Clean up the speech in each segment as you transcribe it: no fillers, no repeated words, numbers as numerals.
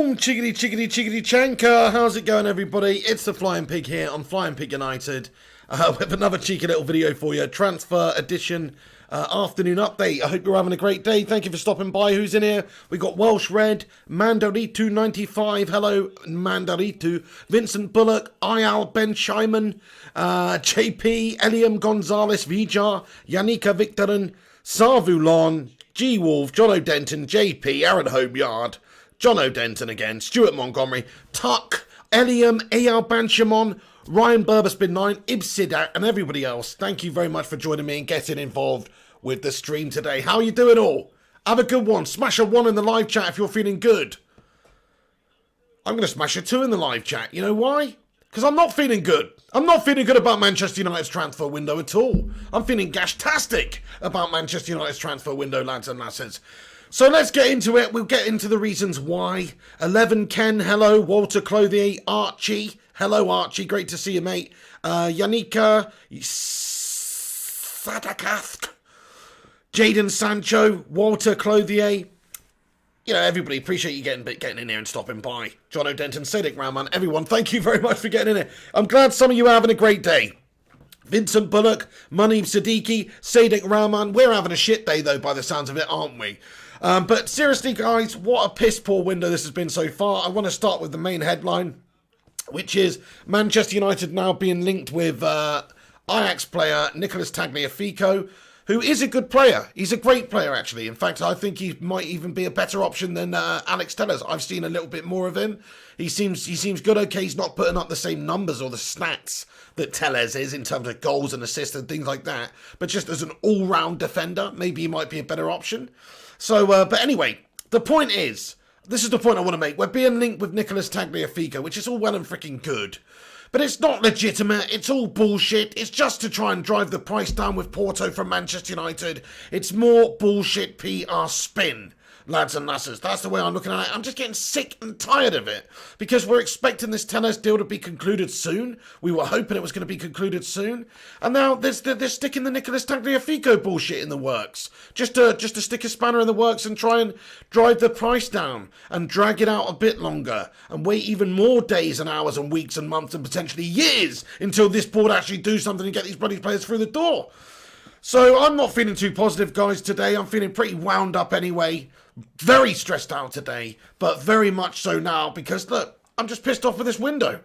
Chickity chickity chickity chanka, how's it going everybody? It's the Flying Pig here on Flying Pig United with another cheeky little video for you. Transfer edition afternoon update. I hope you're having a great day. Thank you for stopping by. Who's in here? We got Welsh Red, Mandaritu95, hello Mandaritu, Vincent Bullock, Ayal Ben Shaiman, JP, Eliam Gonzalez Vijar, Yannicka Victorin, Sarvulon, G Wolf, John O'Denton, JP, Aaron Homeyard, John O'Denton again, Stuart Montgomery, Tuck, Eliam, Eyal Banshamon, Ryan Burberspin9, Ibsidak, and everybody else. Thank you very much for joining me and getting involved with the stream today. How are you doing all? Have a good one. Smash a 1 in the live chat if you're feeling good. I'm going to smash a 2 in the live chat. You know why? Because I'm not feeling good. I'm not feeling good about Manchester United's transfer window at all. I'm feeling gashtastic about Manchester United's transfer window, lads and lasses. So let's get into it. We'll get into the reasons why. 11 Ken, hello. Walter Clothier, Archie, hello Archie, great to see you mate. Yannicka Sadakask, Jadon Sancho, Walter Clothier. You know, everybody, appreciate you getting in here and stopping by. John O'Denton, Sadiq Rahman, everyone, thank you very much for getting in here. I'm glad some of you are having a great day. Vincent Bullock, Munib Siddiqui, Sadiq Rahman. We're having a shit day though by the sounds of it, aren't we? But seriously, guys, what a piss-poor window this has been so far. I want to start with the main headline, which is Manchester United now being linked with Ajax player Nicolas Tagliafico, who is a good player. He's a great player, actually. In fact, I think he might even be a better option than Alex Telles. I've seen a little bit more of him. He seems good. Okay, he's not putting up the same numbers or the stats that Telles is in terms of goals and assists and things like that. But just as an all-round defender, maybe he might be a better option. So, but anyway, the point is, this is the point I want to make. We're being linked with Nicolas Tagliafico, which is all well and freaking good. But it's not legitimate. It's all bullshit. It's just to try and drive the price down with Porto from Manchester United. It's more bullshit PR spin, lads and lasses. That's the way I'm looking at it. I'm just getting sick and tired of it because we're expecting this Telles deal to be concluded soon. We were hoping it was going to be concluded soon. And now they're sticking the Nicolas Tagliafico bullshit in the works. Just to stick a spanner in the works and try and drive the price down and drag it out a bit longer and wait even more days and hours and weeks and months and potentially years until this board actually do something and get these bloody players through the door. So I'm not feeling too positive, guys, today. I'm feeling pretty wound up anyway. Very stressed out today, but very much so now because, look, I'm just pissed off with this window.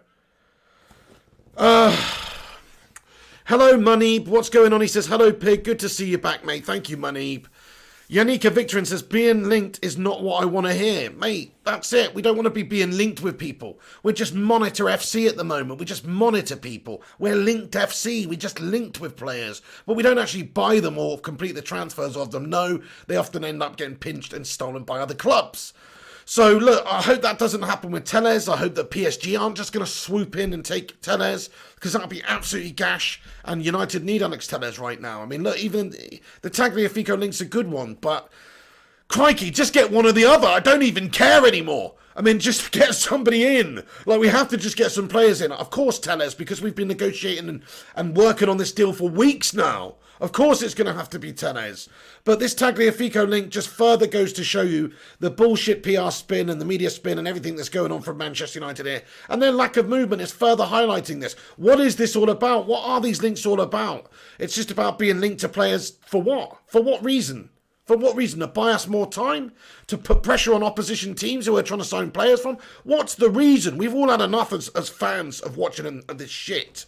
Hello, Munib. What's going on? He says, hello, Pig. Good to see you back, mate. Thank you, Munib. Yannicka Victorin says, being linked is not what I want to hear. Mate, that's it. We don't want to be being linked with people. We're just Monitor FC at the moment. We just monitor people. We're linked FC. We just linked with players. But we don't actually buy them or complete the transfers of them. No, they often end up getting pinched and stolen by other clubs. So, look, I hope that doesn't happen with Telles. I hope that PSG aren't just going to swoop in and take Telles, because that would be absolutely gash, and United need Alex Telles right now. I mean, look, even the Tagliafico link's a good one, but crikey, just get one or the other. I don't even care anymore. I mean, just get somebody in. Like, we have to just get some players in. Of course, Telles, because we've been negotiating and working on this deal for weeks now. Of course it's going to have to be Telles. But this Tagliafico link just further goes to show you the bullshit PR spin and the media spin and everything that's going on from Manchester United here. And their lack of movement is further highlighting this. What is this all about? What are these links all about? It's just about being linked to players for what? For what reason? For what reason? To buy us more time? To put pressure on opposition teams who are trying to sign players from? What's the reason? We've all had enough as fans of watching this shit.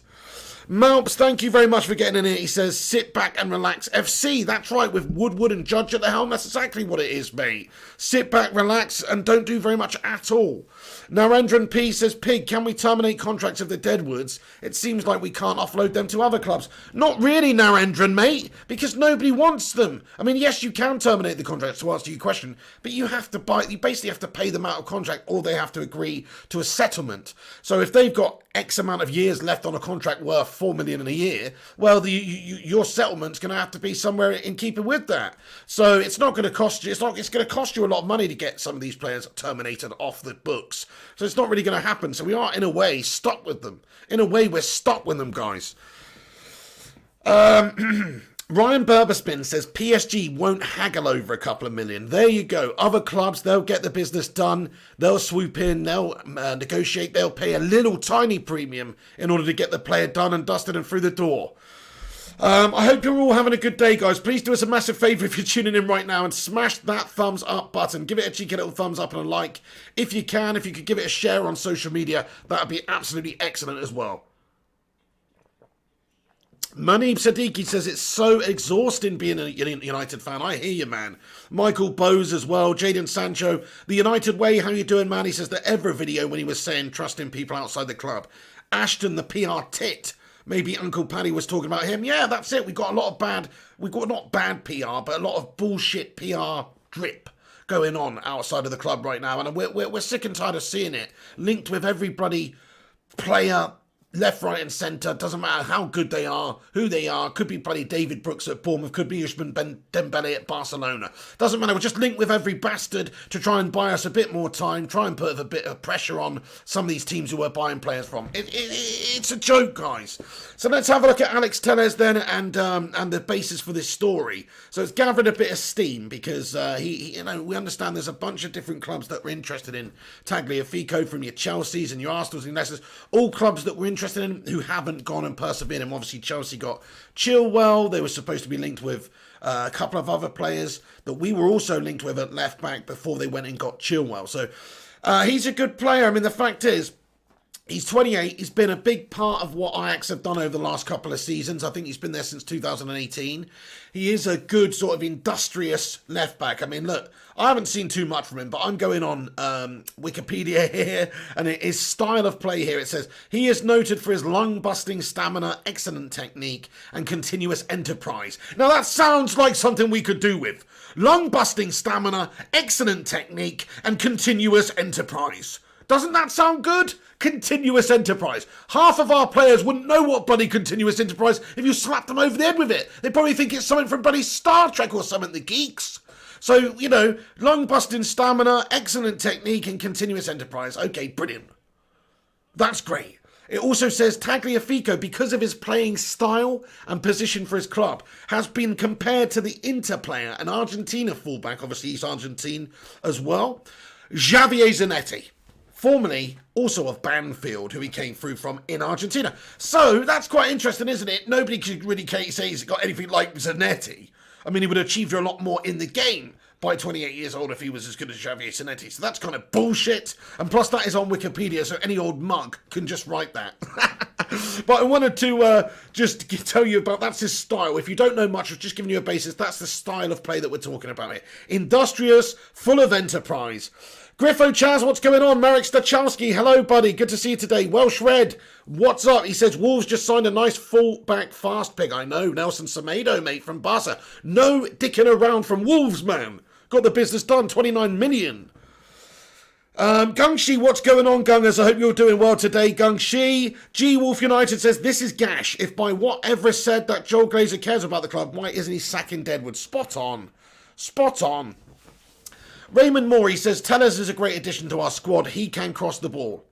Malps, thank you very much for getting in here. He says, sit back and relax. FC, that's right, with Woodward and Judge at the helm. That's exactly what it is, mate. Sit back, relax, and don't do very much at all. Narendran P says, Pig, can we terminate contracts of the Deadwoods? It seems like we can't offload them to other clubs. Not really, Narendran, mate, because nobody wants them. I mean, yes, you can terminate the contracts to answer your question, but you have to you basically have to pay them out of contract, or they have to agree to a settlement. So if they've got X amount of years left on a contract worth 4 million in a year, well, your settlement's going to have to be somewhere in keeping with that. So it's not going to cost you. It's going to cost you a lot of money to get some of these players terminated off the books. So it's not really going to happen. So we are, in a way, stuck with them. In a way, we're stuck with them, guys. Ryan Berberspin says PSG won't haggle over a couple of million. There you go. Other clubs, they'll get the business done. They'll swoop in. They'll negotiate. They'll pay a little tiny premium in order to get the player done and dusted and through the door. I hope you're all having a good day, guys. Please do us a massive favour if you're tuning in right now and smash that thumbs up button. Give it a cheeky little thumbs up and a like. If you can, if you could give it a share on social media, that would be absolutely excellent as well. Manib Siddiqui says it's so exhausting being a United fan. I hear you, man. Michael Bowes as well. Jadon Sancho. The United way, how you doing, man? He says the Ever video when he was saying trusting people outside the club. Ashton, the PR tit. Maybe Uncle Paddy was talking about him. Yeah, that's it. We've got not bad PR, but a lot of bullshit PR drip going on outside of the club right now. And we're sick and tired of seeing it. Linked with every bloody player, left, right and centre. Doesn't matter how good they are, who they are. Could be bloody David Brooks at Bournemouth. Could be Ousmane Dembele at Barcelona. Doesn't matter. We're just linked with every bastard to try and buy us a bit more time. Try and put a bit of pressure on some of these teams who we're buying players from. It's a joke, guys. So let's have a look at Alex Telles then and the basis for this story. So it's gathered a bit of steam because we understand there's a bunch of different clubs that were interested in Tagliafico, from your Chelseas and your Arsenals and Leicesters. All clubs that were interested in who haven't gone and persevered. And obviously Chelsea got Chilwell. They were supposed to be linked with a couple of other players that we were also linked with at left back before they went and got Chilwell. So he's a good player. I mean, the fact is, he's 28. He's been a big part of what Ajax have done over the last couple of seasons. I think he's been there since 2018. He is a good sort of industrious left back. I mean, look, I haven't seen too much from him, but I'm going on Wikipedia here, and his style of play here, it says, he is noted for his lung-busting stamina, excellent technique, and continuous enterprise. Now, that sounds like something we could do with. Lung-busting stamina, excellent technique, and continuous enterprise. Doesn't that sound good? Continuous enterprise. Half of our players wouldn't know what bloody continuous enterprise if you slapped them over the head with it. They probably think it's something from bloody Star Trek or something, the geeks. So, lung-busting stamina, excellent technique, and continuous enterprise. Okay, brilliant. That's great. It also says Tagliafico, because of his playing style and position for his club, has been compared to the Inter player, an Argentina fullback, obviously he's Argentine as well, Javier Zanetti. Formerly also of Banfield, who he came through from in Argentina. So that's quite interesting, isn't it? Nobody could really say he's got anything like Zanetti. I mean, he would have achieved a lot more in the game by 28 years old if he was as good as Javier Zanetti. So that's kind of bullshit. And plus that is on Wikipedia, so any old mug can just write that. But I wanted to just tell you about, that's his style. If you don't know much, I've just given you a basis. That's the style of play that we're talking about here. Industrious, full of enterprise. Griffo Chaz, what's going on? Marek Stachowski, hello, buddy. Good to see you today. Welsh Red, what's up? He says, Wolves just signed a nice full-back fast pick. I know, Nelson Semedo, mate, from Barca. No dicking around from Wolves, man. Got the business done, 29 million. Gungshi, what's going on, Gungers? I hope you're doing well today, Gungshi. G Wolf United says, this is gash. If by what Everest said that Joel Glazer cares about the club, why isn't he sacking Deadwood? Spot on. Spot on. Raymond Moore, he says, Telles is a great addition to our squad. He can cross the ball.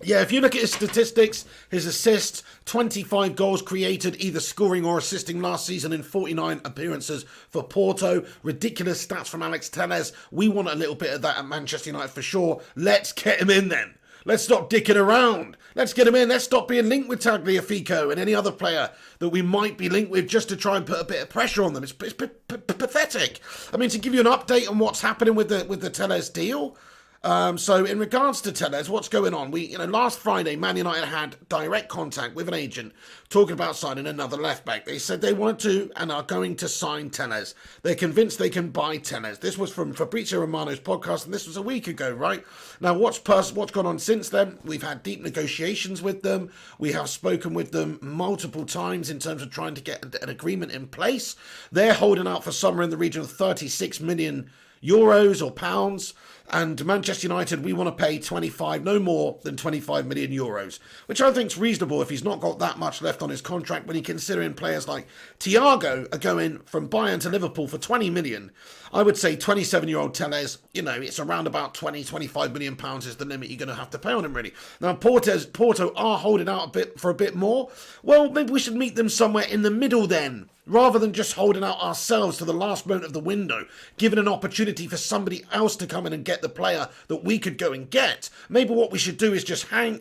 Yeah, if you look at his statistics, his assists, 25 goals created, either scoring or assisting last season in 49 appearances for Porto. Ridiculous stats from Alex Telles. We want a little bit of that at Manchester United for sure. Let's get him in then. Let's stop dicking around. Let's get him in. Let's stop being linked with Tagliafico and any other player that we might be linked with just to try and put a bit of pressure on them. It's pathetic. I mean, to give you an update on what's happening with the Telles deal. So in regards to Telles, what's going on? Last Friday, Man United had direct contact with an agent talking about signing another left back. They said they wanted to and are going to sign Telles. They're convinced they can buy Telles. This was from Fabrizio Romano's podcast, and this was a week ago, right? Now, what's gone on since then? We've had deep negotiations with them. We have spoken with them multiple times in terms of trying to get an agreement in place. They're holding out for somewhere in the region of 36 million euros or pounds. And Manchester United, we want to pay 25, no more than 25 million euros, which I think is reasonable if he's not got that much left on his contract, when you're considering players like Thiago are going from Bayern to Liverpool for 20 million. I would say 27-year-old Telles, it's around about 20, 25 million pounds is the limit you're going to have to pay on him, really. Now, Porto are holding out for a bit more. Well, maybe we should meet them somewhere in the middle then, rather than just holding out ourselves to the last moment of the window, giving an opportunity for somebody else to come in and get the player that we could go and get. Maybe what we should do is just hang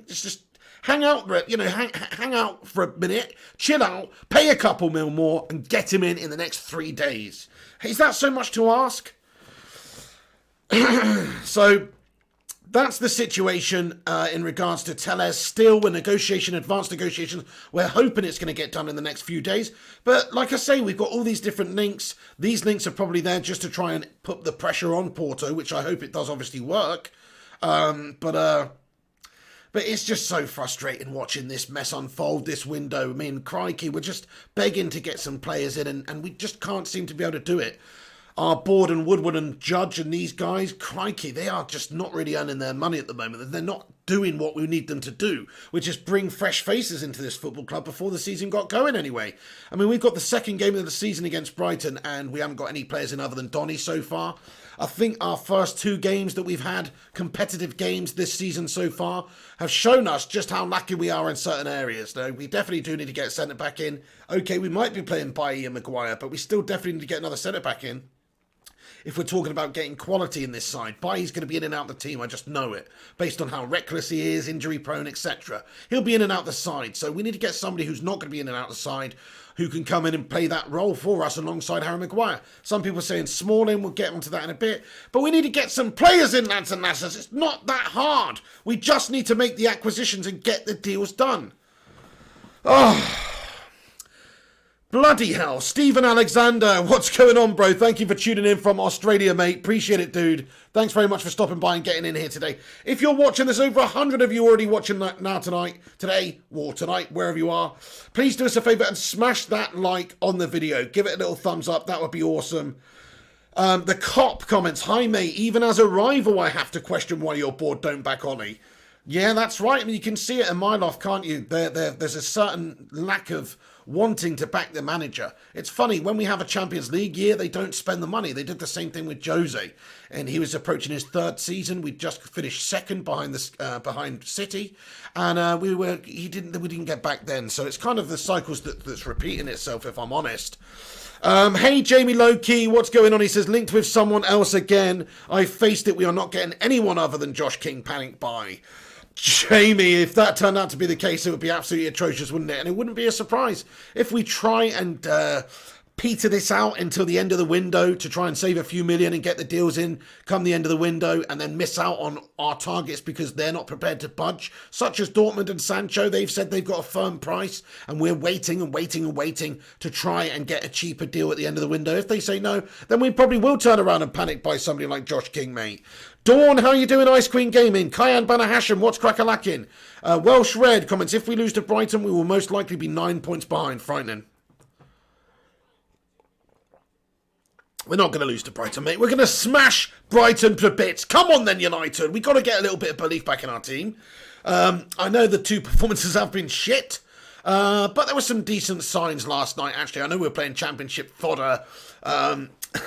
out, hang out for a minute, chill out, pay a couple mil more, and get him in the next 3 days. Is that so much to ask? So that's the situation in regards to Telles. Still, advanced negotiations. We're hoping it's going to get done in the next few days. But like I say, we've got all these different links. These links are probably there just to try and put the pressure on Porto, which I hope it does obviously work. But it's just so frustrating watching this mess unfold this window. I mean, crikey, we're just begging to get some players in, and we just can't seem to be able to do it. Our Board and Woodward and Judge and these guys, crikey, they are just not really earning their money at the moment. They're not doing what we need them to do, which is bring fresh faces into this football club before the season got going anyway. I mean, we've got the second game of the season against Brighton, and we haven't got any players in other than Donny so far. I think our first 2 games that we've had, competitive games this season so far, have shown us just how lucky we are in certain areas. Though we definitely do need to get a centre-back in. Okay, we might be playing Bailly and Maguire, but we still definitely need to get another centre-back in. If we're talking about getting quality in this side, Bailly's going to be in and out the team, I just know it. Based on how reckless he is, injury prone, etc. He'll be in and out the side, so we need to get somebody who's not going to be in and out the side, who can come in and play that role for us alongside Harry Maguire. Some people are saying Smalling, we'll get onto that in a bit. But we need to get some players in, lads and lasses. It's not that hard. We just need to make the acquisitions and get the deals done. Oh, bloody hell. Stephen Alexander, what's going on, bro? Thank you for tuning in from Australia, mate. Appreciate it, dude. Thanks very much for stopping by and getting in here today. If you're watching, there's over 100 of you already watching now today, wherever you are. Please do us a favour and smash that like on the video. Give it a little thumbs up. That would be awesome. The cop comments, hi, mate. Even as a rival, I have to question why your board don't back Ollie. Yeah, that's right. I mean, you can see it in my loft, can't you? There's a certain lack of wanting to back the manager. It's funny, when we have a Champions League year, they don't spend the money. They did the same thing with Jose, and he was approaching his 3rd season. We just finished 2nd behind City, and we didn't get back then. So it's kind of the cycles that's repeating itself, if I'm honest. Hey, Jamie Lowkey, what's going on? He says, linked with someone else again. I faced it. We are not getting anyone other than Josh King. Panic buy. Jamie, if that turned out to be the case, it would be absolutely atrocious, wouldn't it? And it wouldn't be a surprise if we try and peter this out until the end of the window to try and save a few million and get the deals in come the end of the window, and then miss out on our targets because they're not prepared to budge, such as Dortmund and Sancho. They've said they've got a firm price, and we're waiting and waiting and waiting to try and get a cheaper deal at the end of the window. If they say no, then we probably will turn around and panic buy somebody like Josh King, mate. Dawn, how you doing, Ice Queen Gaming? Kyan Banahasham, what's crack-a-lacking? Welsh Red comments, if we lose to Brighton, we will most likely be 9 points behind. Frightening. We're not going to lose to Brighton, mate. We're going to smash Brighton to bits. Come on then, United. We've got to get a little bit of belief back in our team. I know the 2 performances have been shit, but there were some decent signs last night, actually. I know we were playing Championship fodder,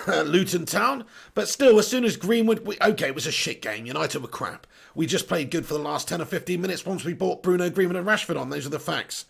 Luton Town, but still, as soon as Greenwood... it was a shit game. United were crap. We just played good for the last 10 or 15 minutes once we brought Bruno, Greenwood and Rashford on. Those are the facts.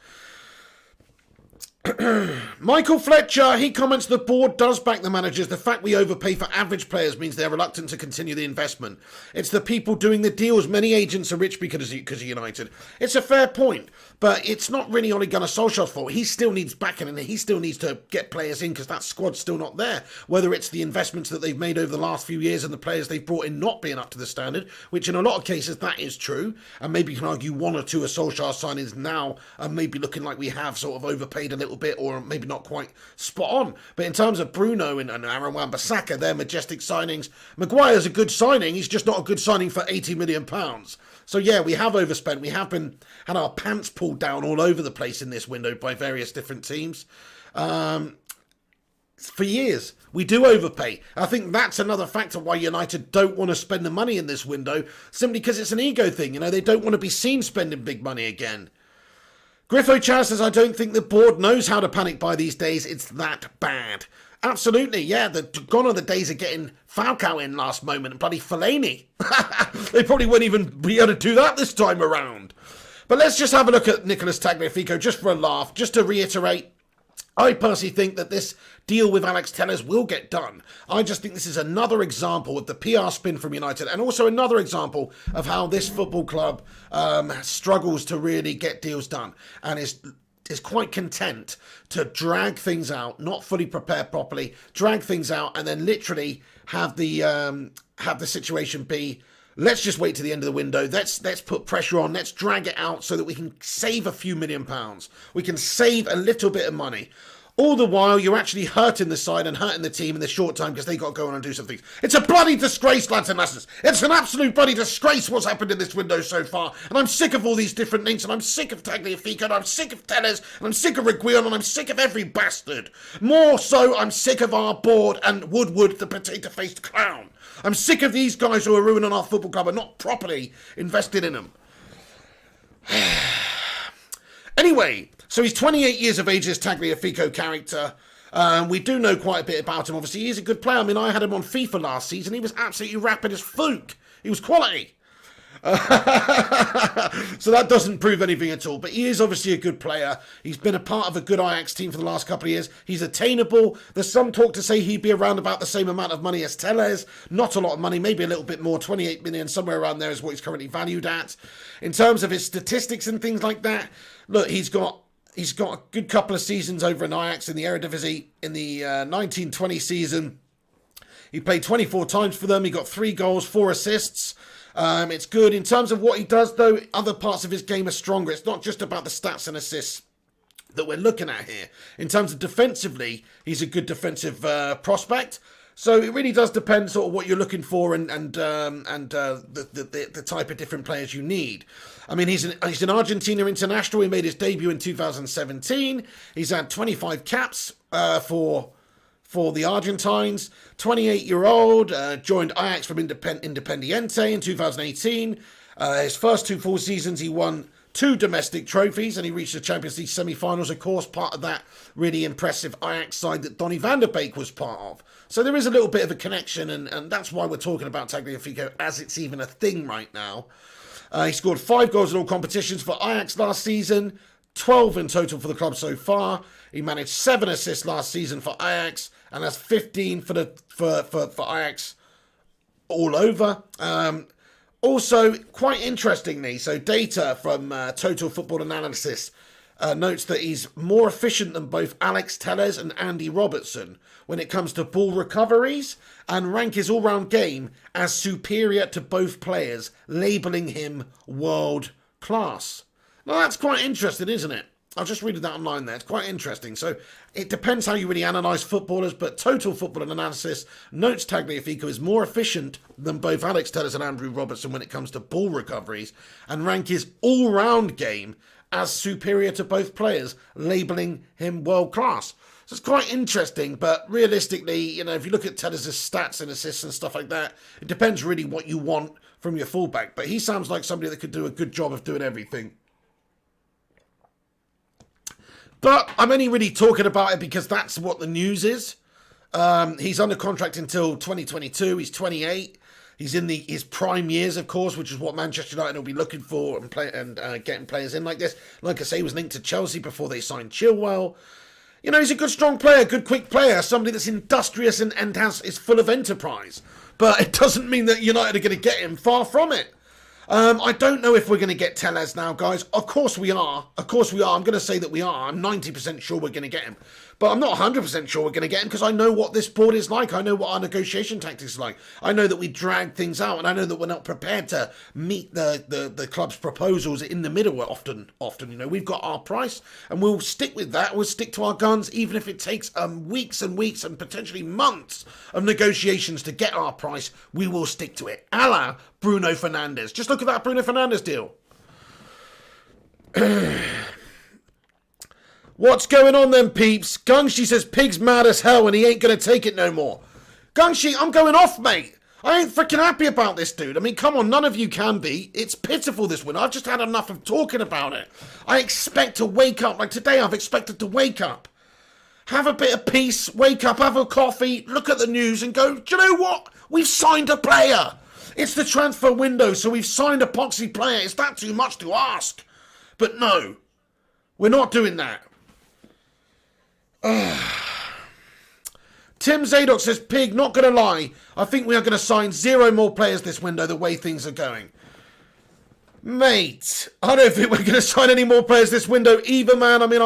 Michael Fletcher, he comments, the board does back the managers. The fact we overpay for average players means they're reluctant to continue the investment. It's the people doing the deals. Many agents are rich because of United. It's a fair point, but it's not really Ole Gunnar Solskjaer's fault. He still needs backing, and he still needs to get players in because that squad's still not there. Whether it's the investments that they've made over the last few years and the players they've brought in not being up to the standard, which in a lot of cases that is true, and maybe you can argue 1 or 2 of Solskjaer's signings now are maybe looking like we have sort of overpaid a little bit, or maybe not quite spot on. But in terms of Bruno and Aaron Wan-Bissaka, they're majestic signings. Maguire's a good signing. He's just not a good signing for £80 million. So yeah, we have overspent. We have had our pants pulled down all over the place in this window by various different teams. for years. We do overpay. I think that's another factor why United don't want to spend the money in this window, simply because it's an ego thing. You know, they don't want to be seen spending big money again. Griffo Chaz says, I don't think the board knows how to panic buy these days. It's that bad. Absolutely, yeah. Gone are the days of getting Falcao in last moment and bloody Fellaini. They probably wouldn't even be able to do that this time around. But let's just have a look at Nicholas Tagliafico, just for a laugh, just to reiterate. I personally think that this deal with Alex Telles will get done. I just think this is another example of the PR spin from United, and also another example of how this football club struggles to really get deals done, and is quite content to drag things out, not fully prepare properly, drag things out, and then literally have the situation be, let's just wait to the end of the window. Let's put pressure on. Let's drag it out so that we can save a few £1 million. We can save a little bit of money. All the while, you're actually hurting the side and hurting the team in the short time because they got to go on and do some things. It's a bloody disgrace, lads and lasses. It's an absolute bloody disgrace what's happened in this window so far. And I'm sick of all these different links, and I'm sick of Tagliafico, and I'm sick of Telles, and I'm sick of Reguilon, and I'm sick of every bastard. More so, I'm sick of our board and Woodward, the potato-faced clown. I'm sick of these guys who are ruining our football club and not properly invested in them. Anyway, so he's 28 years of age, this Tagliafico character. We do know quite a bit about him, obviously. He's a good player. I mean, I had him on FIFA last season. He was absolutely rapid as Fook. He was quality. So that doesn't prove anything at all. But he is obviously a good player. He's been a part of a good Ajax team for the last couple of years. He's attainable. There's some talk to say he'd be around about the same amount of money as Telles. Not a lot of money, maybe a little bit more. 28 million, somewhere around there is what he's currently valued at. In terms of his statistics and things like that, look, he's got a good couple of seasons over in Ajax in the Eredivisie. In the 1920 season, he played 24 times for them. He got 3 goals, 4 assists. It's good. In terms of what he does, though, other parts of his game are stronger. It's not just about the stats and assists that we're looking at here. In terms of defensively, he's a good defensive prospect. So it really does depend sort of what you're looking for and the type of different players you need. I mean, he's an Argentina international. He made his debut in 2017. He's had 25 caps for the Argentines. 28-year-old, joined Ajax from Independiente in 2018. His first 2 full seasons, he won 2 domestic trophies, and he reached the Champions League semi-finals, of course, part of that really impressive Ajax side that Donny van der Beek was part of. So there is a little bit of a connection, and that's why we're talking about Tagliafico as it's even a thing right now. He scored 5 goals in all competitions for Ajax last season, 12 in total for the club so far. He managed 7 assists last season for Ajax, and that's 15 for Ajax all over. Also, quite interestingly, so data from Total Football Analysis notes that he's more efficient than both Alex Telles and Andy Robertson when it comes to ball recoveries, and rank his all-round game as superior to both players, labelling him world class. Now that's quite interesting, isn't it? I was just reading that online there. It's quite interesting. So it depends how you really analyse footballers, but Total Football Analysis notes Tagliafico is more efficient than both Alex Telles and Andrew Robertson when it comes to ball recoveries, and rank his all-round game as superior to both players, labelling him world class. So it's quite interesting, but realistically, you know, if you look at Telles' stats and assists and stuff like that, it depends really what you want from your fullback. But he sounds like somebody that could do a good job of doing everything. But I'm only really talking about it because that's what the news is. He's under contract until 2022. He's 28. He's in his prime years, of course, which is what Manchester United will be looking for and getting players in like this. Like I say, he was linked to Chelsea before they signed Chilwell. You know, he's a good, strong player, good, quick player, somebody that's industrious and is full of enterprise. But it doesn't mean that United are going to get him. Far from it. I don't know if we're going to get Telles now, guys. Of course we are. Of course we are. I'm going to say that we are. I'm 90% sure we're going to get him. But I'm not 100% sure we're going to get him because I know what this board is like. I know what our negotiation tactics are like. I know that we drag things out, and I know that we're not prepared to meet the club's proposals in the middle often. You know, we've got our price, and we'll stick with that. We'll stick to our guns, even if it takes weeks and weeks and potentially months of negotiations to get our price. We will stick to it. A la Bruno Fernandes. Just look at that Bruno Fernandes deal. What's going on then, peeps? Gungshi says Pig's mad as hell and he ain't going to take it no more. Gungshi, I'm going off, mate. I ain't freaking happy about this, dude. I mean, come on, none of you can be. It's pitiful, this win. I've just had enough of talking about it. I expect to wake up. Like today, I've expected to wake up, have a bit of peace, wake up, have a coffee, look at the news and go, do you know what? We've signed a player. It's the transfer window, so we've signed a poxy player. Is that too much to ask? But no, we're not doing that. Tim Zadok says, Pig, not going to lie, I think we are going to sign 0 more players this window the way things are going. Mate, I don't think we're going to sign any more players this window either, man. I mean,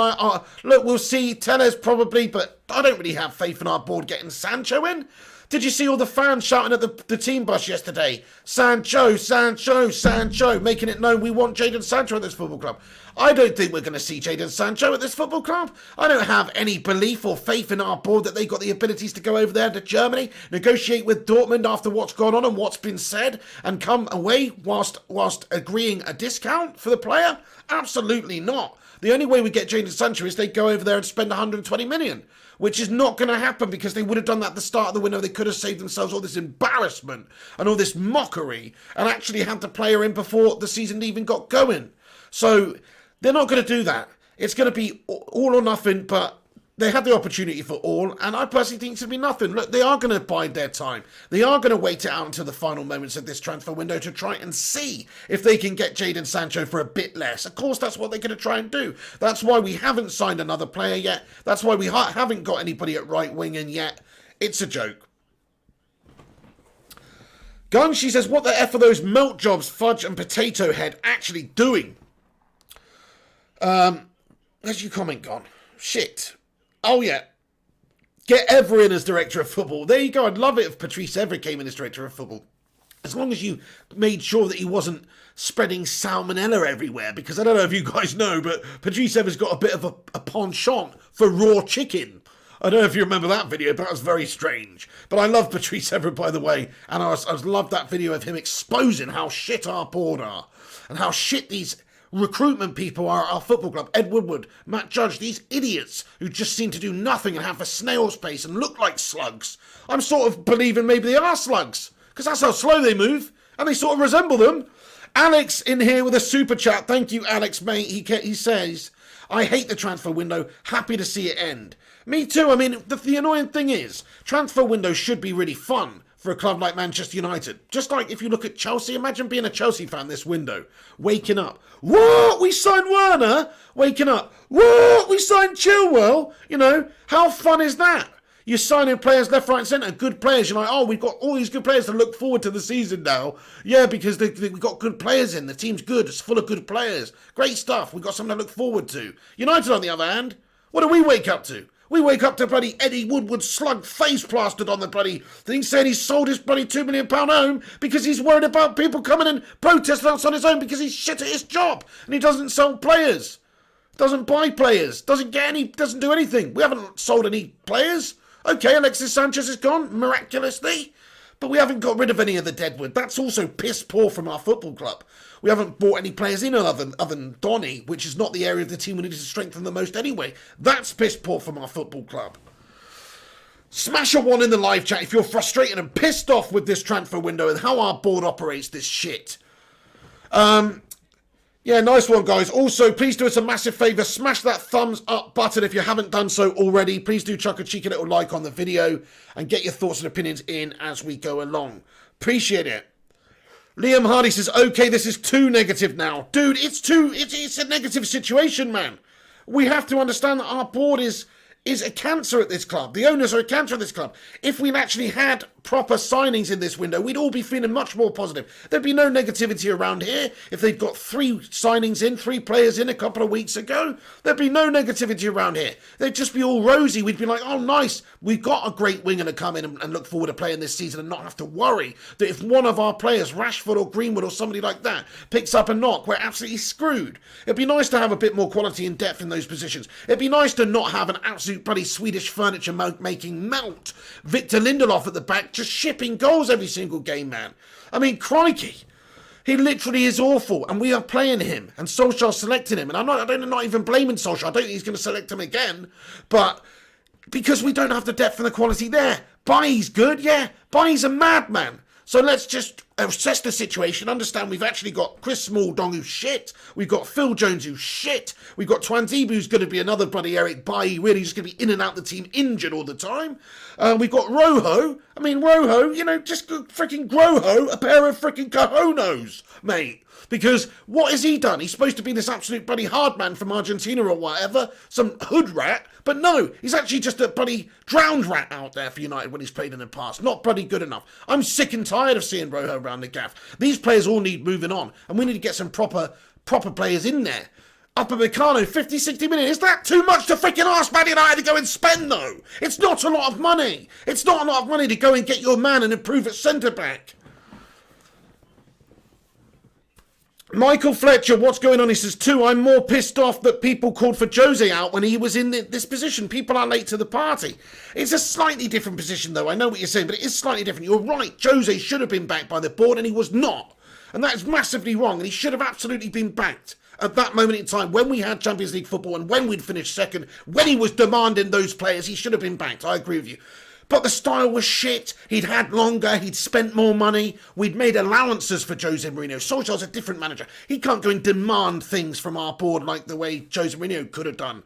look, we'll see. Tellez probably, but I don't really have faith in our board getting Sancho in. Did you see all the fans shouting at the team bus yesterday? Sancho, Sancho, Sancho, making it known we want Jadon Sancho at this football club. I don't think we're going to see Jadon Sancho at this football club. I don't have any belief or faith in our board that they've got the abilities to go over there to Germany, negotiate with Dortmund after what's gone on and what's been said, and come away whilst agreeing a discount for the player. Absolutely not. The only way we get Jadon Sancho is they go over there and spend 120 million. Which is not going to happen because they would have done that at the start of the window. They could have saved themselves all this embarrassment and all this mockery and actually had the player in before the season even got going. So they're not going to do that. It's going to be all or nothing, but they had the opportunity for all, and I personally think it's going to be nothing. Look, they are going to bide their time. They are going to wait it out until the final moments of this transfer window to try and see if they can get Jadon Sancho for a bit less. Of course, that's what they're going to try and do. That's why we haven't signed another player yet. That's why we haven't got anybody at right wing in yet. It's a joke. Gunshi says, what the F are those melt jobs, Fudge and Potato Head actually doing? Where's your comment gone? Shit. Oh, yeah. Get Evra in as director of football. There you go. I'd love it if Patrice Evra came in as director of football. As long as you made sure that he wasn't spreading salmonella everywhere. Because I don't know if you guys know, but Patrice Evra's got a bit of a penchant for raw chicken. I don't know if you remember that video, but that was very strange. But I love Patrice Evra, by the way. And I love that video of him exposing how shit our board are. And how shit these recruitment people are at our football club. Ed Woodward, Matt Judge, these idiots who just seem to do nothing and have a snail's pace and look like slugs. I'm sort of believing maybe they are slugs, because that's how slow they move, and they sort of resemble them. Alex in here with a super chat. Thank you, Alex, mate. He says, I hate the transfer window. Happy to see it end. Me too. I mean, the annoying thing is, transfer windows should be really fun for a club like Manchester United. Just like if you look at Chelsea, imagine being a Chelsea fan this window. Waking up. What? We signed Werner? Waking up. What? We signed Chilwell? You know, how fun is that? You're signing players left, right and centre, good players. You're like, oh, we've got all these good players to look forward to the season now. Yeah, because we've got good players in. The team's good. It's full of good players. Great stuff. We've got something to look forward to. United, on the other hand, what do we wake up to? We wake up to bloody Eddie Woodward slug face plastered on the bloody thing, saying he's sold his bloody £2 million home because he's worried about people coming and protesting outside his home because he's shit at his job and he doesn't sell players, doesn't buy players, doesn't do anything. We haven't sold any players. Okay, Alexis Sanchez is gone miraculously, but we haven't got rid of any of the deadwood. That's also piss poor from our football club. We haven't bought any players in other than Donny, which is not the area of the team we need to strengthen the most anyway. That's piss poor from our football club. Smash a 1 in the live chat if you're frustrated and pissed off with this transfer window and how our board operates this shit. Yeah, nice one, guys. Also, please do us a massive favour. Smash that thumbs up button if you haven't done so already. Please do chuck a cheeky little like on the video and get your thoughts and opinions in as we go along. Appreciate it. Liam Hardy says, okay, this is too negative now. Dude, it's a negative situation, man. We have to understand that our board is a cancer at this club. The owners are a cancer at this club. If we'd actually had proper signings in this window, we'd all be feeling much more positive. There'd be no negativity around here. If they'd got 3 signings in, 3 players in a couple of weeks ago, there'd be no negativity around here. They'd just be all rosy. We'd be like, oh, nice. We've got a great winger to come in and look forward to playing this season and not have to worry that if one of our players, Rashford or Greenwood or somebody like that, picks up a knock, we're absolutely screwed. It'd be nice to have a bit more quality and depth in those positions. It'd be nice to not have an absolute bloody Swedish furniture making melt Victor Lindelof at the back, just shipping goals every single game, man. I mean, crikey. He literally is awful, and we are playing him, and Solskjaer's selecting him. And I'm not even blaming Solskjaer. I don't think he's going to select him again, but because we don't have the depth and the quality there. Bailly's good, yeah. Bailly's a madman. So let's just assess the situation, understand we've actually got Chris Smalldong who's shit, we've got Phil Jones who's shit, we've got Twanzebe who's going to be another bloody Eric Bailly, really just going to be in and out the team injured all the time. We've got Rojo, just freaking Groho, a pair of freaking cojones, mate. Because what has he done? He's supposed to be this absolute bloody hard man from Argentina or whatever, some hood rat. But no, he's actually just a bloody drowned rat out there for United when he's played in the past. Not bloody good enough. I'm sick and tired of seeing Rojo around the gaff. These players all need moving on, and we need to get some proper players in there. Upamecano, 50, 60 million. Is that too much to freaking ask Man United to go and spend, though? It's not a lot of money. It's not a lot of money to go and get your man and improve at centre-back. Michael Fletcher, what's going on? He says, I'm more pissed off that people called for Jose out when he was in this position. People are late to the party. It's a slightly different position, though. I know what you're saying, but it is slightly different. You're right. Jose should have been backed by the board, and he was not. And that is massively wrong, and he should have absolutely been backed at that moment in time when we had Champions League football and when we'd finished second, when he was demanding those players, he should have been backed. I agree with you. But the style was shit. He'd had longer. He'd spent more money. We'd made allowances for Jose Mourinho. Solskjaer's a different manager. He can't go and demand things from our board like the way Jose Mourinho could have done.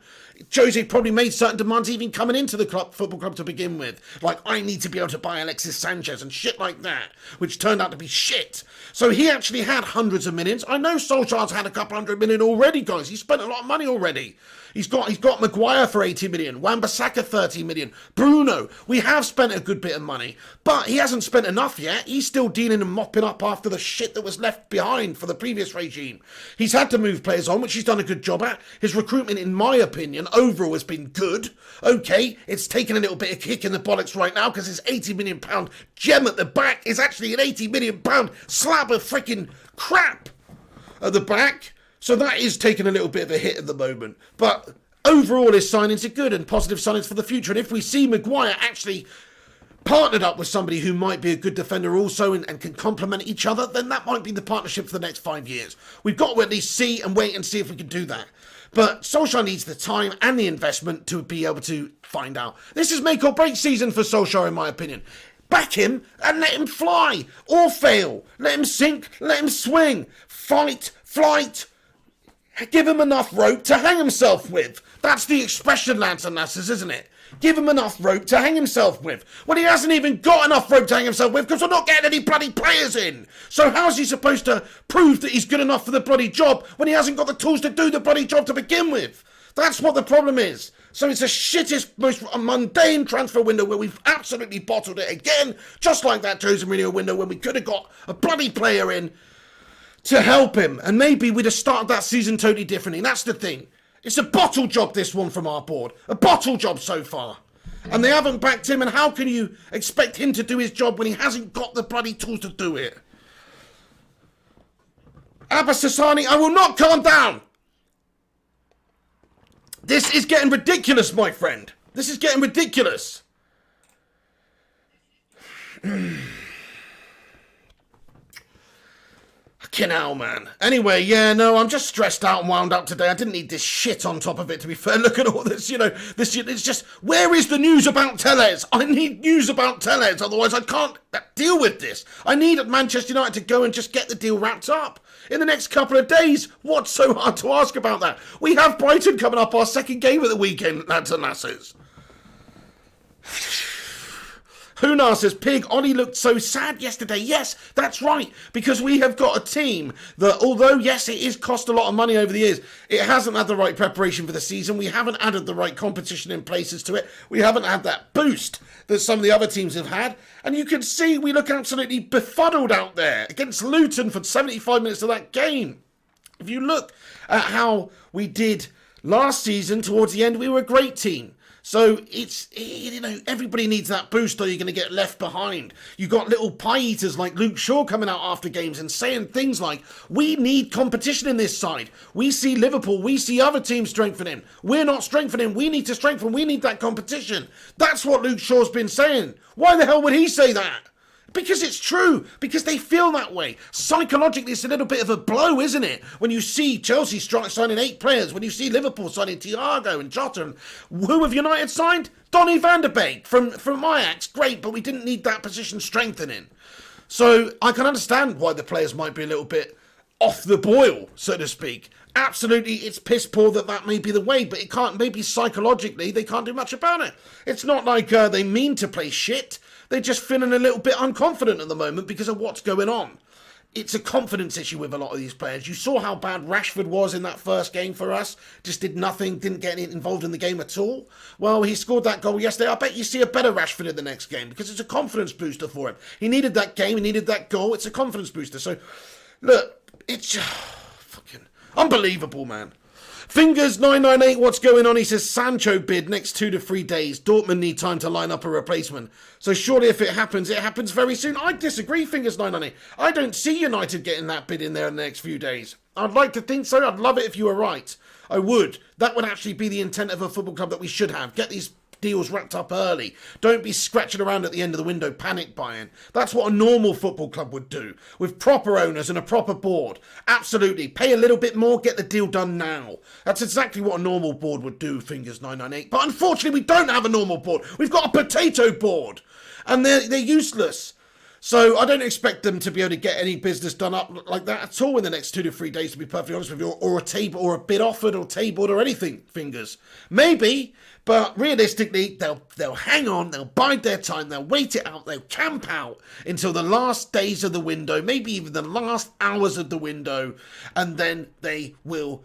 Jose probably made certain demands even coming into the football club to begin with. Like, I need to be able to buy Alexis Sanchez and shit like that, which turned out to be shit. So he actually had hundreds of millions. I know Solskjaer's had a couple 100 million already, guys. He's spent a lot of money already. He's got Maguire for 80 million, Wan-Bissaka 30 million, Bruno. We have spent a good bit of money, but he hasn't spent enough yet. He's still dealing and mopping up after the shit that was left behind for the previous regime. He's had to move players on, which he's done a good job at. His recruitment, in my opinion, overall has been good. Okay, it's taken a little bit of kick in the bollocks right now because his £80 million gem at the back is actually an £80 million slab of freaking crap at the back. So that is taking a little bit of a hit at the moment. But overall, his signings are good and positive signings for the future. And if we see Maguire actually partnered up with somebody who might be a good defender also and can complement each other, then that might be the partnership for the next 5 years. We've got to at least see and wait and see if we can do that. But Solskjaer needs the time and the investment to be able to find out. This is make or break season for Solskjaer, in my opinion. Back him and let him fly or fail. Let him sink, let him swing. Fight, flight. Give him enough rope to hang himself with. That's the expression, lads and lasses, isn't it? Give him enough rope to hang himself with. Well, he hasn't even got enough rope to hang himself with because we're not getting any bloody players in. So how's he supposed to prove that he's good enough for the bloody job when he hasn't got the tools to do the bloody job to begin with? That's what the problem is. So it's the shittest, most mundane transfer window where we've absolutely bottled it again, just like that Jose Mourinho window when we could have got a bloody player in to help him, and maybe we'd have started that season totally differently. That's the thing. It's a bottle job, this one, from our board. A bottle job so far. And they haven't backed him, and how can you expect him to do his job when he hasn't got the bloody tools to do it? Abbas Sassani, I will not calm down! This is getting ridiculous, my friend. This is getting ridiculous. Fucking hell, man. Anyway, yeah, no, I'm just stressed out and wound up today. I didn't need this shit on top of it, to be fair. Look at all this, this shit. It's just, where is the news about Tellez? I need news about Tellez, otherwise I can't deal with this. I need Manchester United to go and just get the deal wrapped up in the next couple of days. What's so hard to ask about that? We have Brighton coming up, our second game of the weekend, lads and lasses. Hunar says, Pig, Ollie looked so sad yesterday. Yes, that's right, because we have got a team that, although, yes, it is cost a lot of money over the years, it hasn't had the right preparation for the season. We haven't added the right competition in places to it. We haven't had that boost that some of the other teams have had. And you can see we look absolutely befuddled out there against Luton for 75 minutes of that game. If you look at how we did last season, towards the end, we were a great team. So it's, everybody needs that boost or you're going to get left behind. You got little pie eaters like Luke Shaw coming out after games and saying things like, we need competition in this side. We see Liverpool, we see other teams strengthening. We're not strengthening, we need to strengthen, we need that competition. That's what Luke Shaw's been saying. Why the hell would he say that? Because it's true. Because they feel that way. Psychologically, it's a little bit of a blow, isn't it? When you see Chelsea signing 8 players, when you see Liverpool signing Thiago and Jota, and who have United signed? Donny van de Beek from Ajax. Great, but we didn't need that position strengthening. So I can understand why the players might be a little bit off the boil, so to speak. Absolutely, it's piss poor that may be the way, but it can't. Maybe psychologically they can't do much about it. It's not like they mean to play shit. They're just feeling a little bit unconfident at the moment because of what's going on. It's a confidence issue with a lot of these players. You saw how bad Rashford was in that first game for us. Just did nothing, didn't get involved in the game at all. Well, he scored that goal yesterday. I bet you see a better Rashford in the next game because it's a confidence booster for him. He needed that game, he needed that goal. It's a confidence booster. So, look, it's fucking unbelievable, man. Fingers998, what's going on? He says Sancho bid next 2 to 3 days. Dortmund need time to line up a replacement. So surely if it happens very soon. I disagree, Fingers998. I don't see United getting that bid in there in the next few days. I'd like to think so. I'd love it if you were right. I would. That would actually be the intent of a football club that we should have. Get these deals wrapped up early. Don't be scratching around at the end of the window panic buying. That's what a normal football club would do with proper owners and a proper board. Absolutely. Pay a little bit more, get the deal done now. That's exactly what a normal board would do, Fingers998. But unfortunately we don't have a normal board. We've got a potato board and they're useless. So I don't expect them to be able to get any business done up like that at all in the next 2 to 3 days, to be perfectly honest with you, or a table or a bid offered or tabled or anything, Fingers. Maybe, but realistically, they'll hang on, they'll bide their time, they'll wait it out, they'll camp out until the last days of the window, maybe even the last hours of the window, and then they will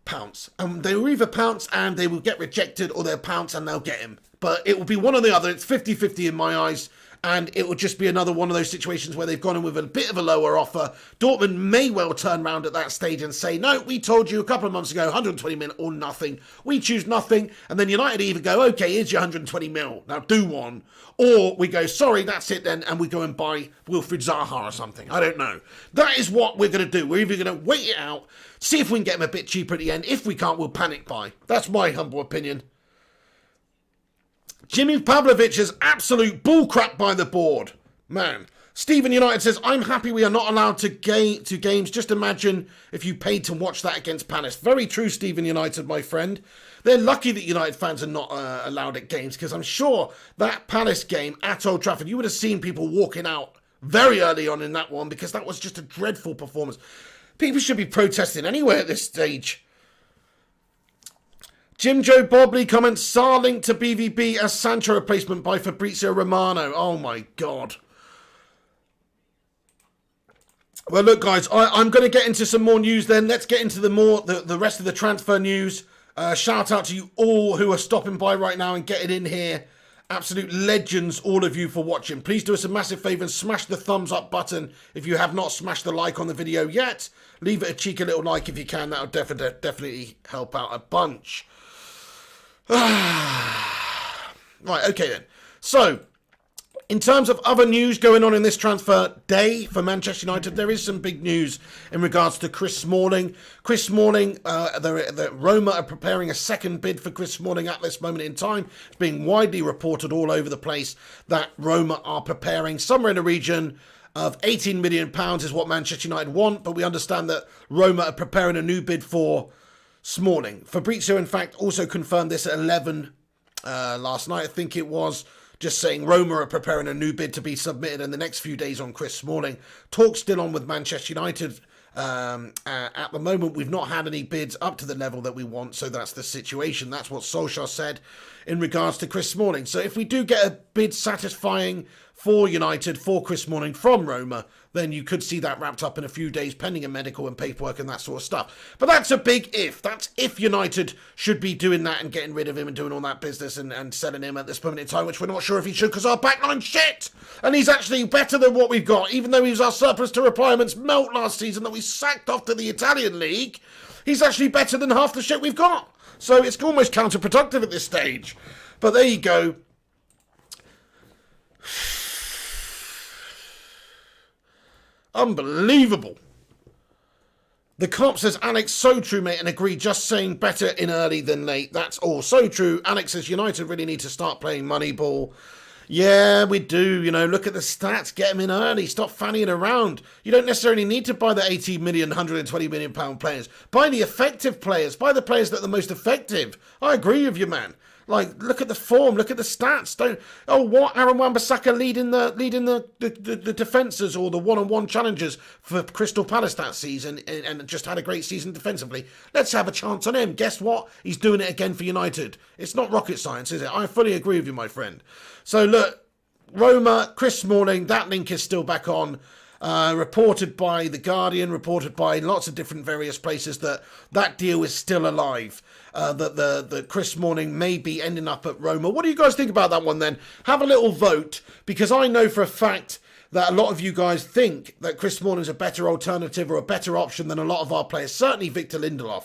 pounce. They will either pounce and they will get rejected, or they'll pounce and they'll get him. But it will be one or the other. It's 50-50 in my eyes. And it will just be another one of those situations where they've gone in with a bit of a lower offer. Dortmund may well turn around at that stage and say, no, we told you a couple of months ago, 120 mil or nothing. We choose nothing. And then United either go, okay, here's your 120 mil. Now do one. Or we go, sorry, that's it then. And we go and buy Wilfried Zaha or something. I don't know. That is what we're going to do. We're either going to wait it out, see if we can get him a bit cheaper at the end. If we can't, we'll panic buy. That's my humble opinion. Jimmy Pavlovich is absolute bullcrap by the board. Man. Stephen United says, I'm happy we are not allowed to games. Just imagine if you paid to watch that against Palace. Very true, Stephen United, my friend. They're lucky that United fans are not allowed at games, because I'm sure that Palace game at Old Trafford, you would have seen people walking out very early on in that one, because that was just a dreadful performance. People should be protesting anywhere at this stage. Jim Joe Bobley comments, Sarr linked to BVB as Sancho replacement by Fabrizio Romano. Oh my God. Well, look, guys, I'm going to get into some more news then. Let's get into the rest of the transfer news. Shout out to you all who are stopping by right now and getting in here. Absolute legends, all of you, for watching. Please do us a massive favour and smash the thumbs up button if you have not smashed the like on the video yet. Leave it a cheeky little like if you can. That'll definitely help out a bunch. Right, okay then. So, in terms of other news going on in this transfer day for Manchester United, there is some big news in regards to Chris Smalling. Chris Smalling, the Roma are preparing a second bid for Chris Smalling at this moment in time. It's being widely reported all over the place that Roma are preparing somewhere in the region of £18 million is what Manchester United want, but we understand that Roma are preparing a new bid for Smalling. Fabrizio, in fact, also confirmed this at 11 last night, I think it was, just saying Roma are preparing a new bid to be submitted in the next few days on Chris Smalling. Talks still on with Manchester United. At the moment, we've not had any bids up to the level that we want, so that's the situation. That's what Solskjaer said in regards to Chris Smalling. So if we do get a bid satisfying for United, for Chris Smalling from Roma, then you could see that wrapped up in a few days, pending a medical and paperwork and that sort of stuff. But that's a big if. That's if United should be doing that and getting rid of him and doing all that business and selling him at this moment in time, which we're not sure if he should, because our backline's shit. And he's actually better than what we've got, even though he was our surplus to requirements melt last season that we sacked off to the Italian league. He's actually better than half the shit we've got. So it's almost counterproductive at this stage. But there you go. Unbelievable. The cop says, Alex, so true, mate, and agree, just saying better in early than late. That's all. So true. Alex says, United really need to start playing Moneyball. Yeah, we do. You know, look at the stats. Get him in early. Stop fannying around. You don't necessarily need to buy the 80 million, 120 million pound players. Buy the effective players. Buy the players that are the most effective. I agree with you, man. Like, look at the form. Look at the stats. Don't. Oh, what? Aaron Wan-Bissaka leading the defences or the one-on-one challenges for Crystal Palace that season, and just had a great season defensively. Let's have a chance on him. Guess what? He's doing it again for United. It's not rocket science, is it? I fully agree with you, my friend. So look, Roma, Chris Smalling. That link is still back on. Reported by The Guardian, reported by lots of different various places that deal is still alive. That the Chris Smalling may be ending up at Roma. What do you guys think about that one then? Have a little vote, because I know for a fact that a lot of you guys think that Chris Smalling is a better alternative or a better option than a lot of our players. Certainly Victor Lindelof.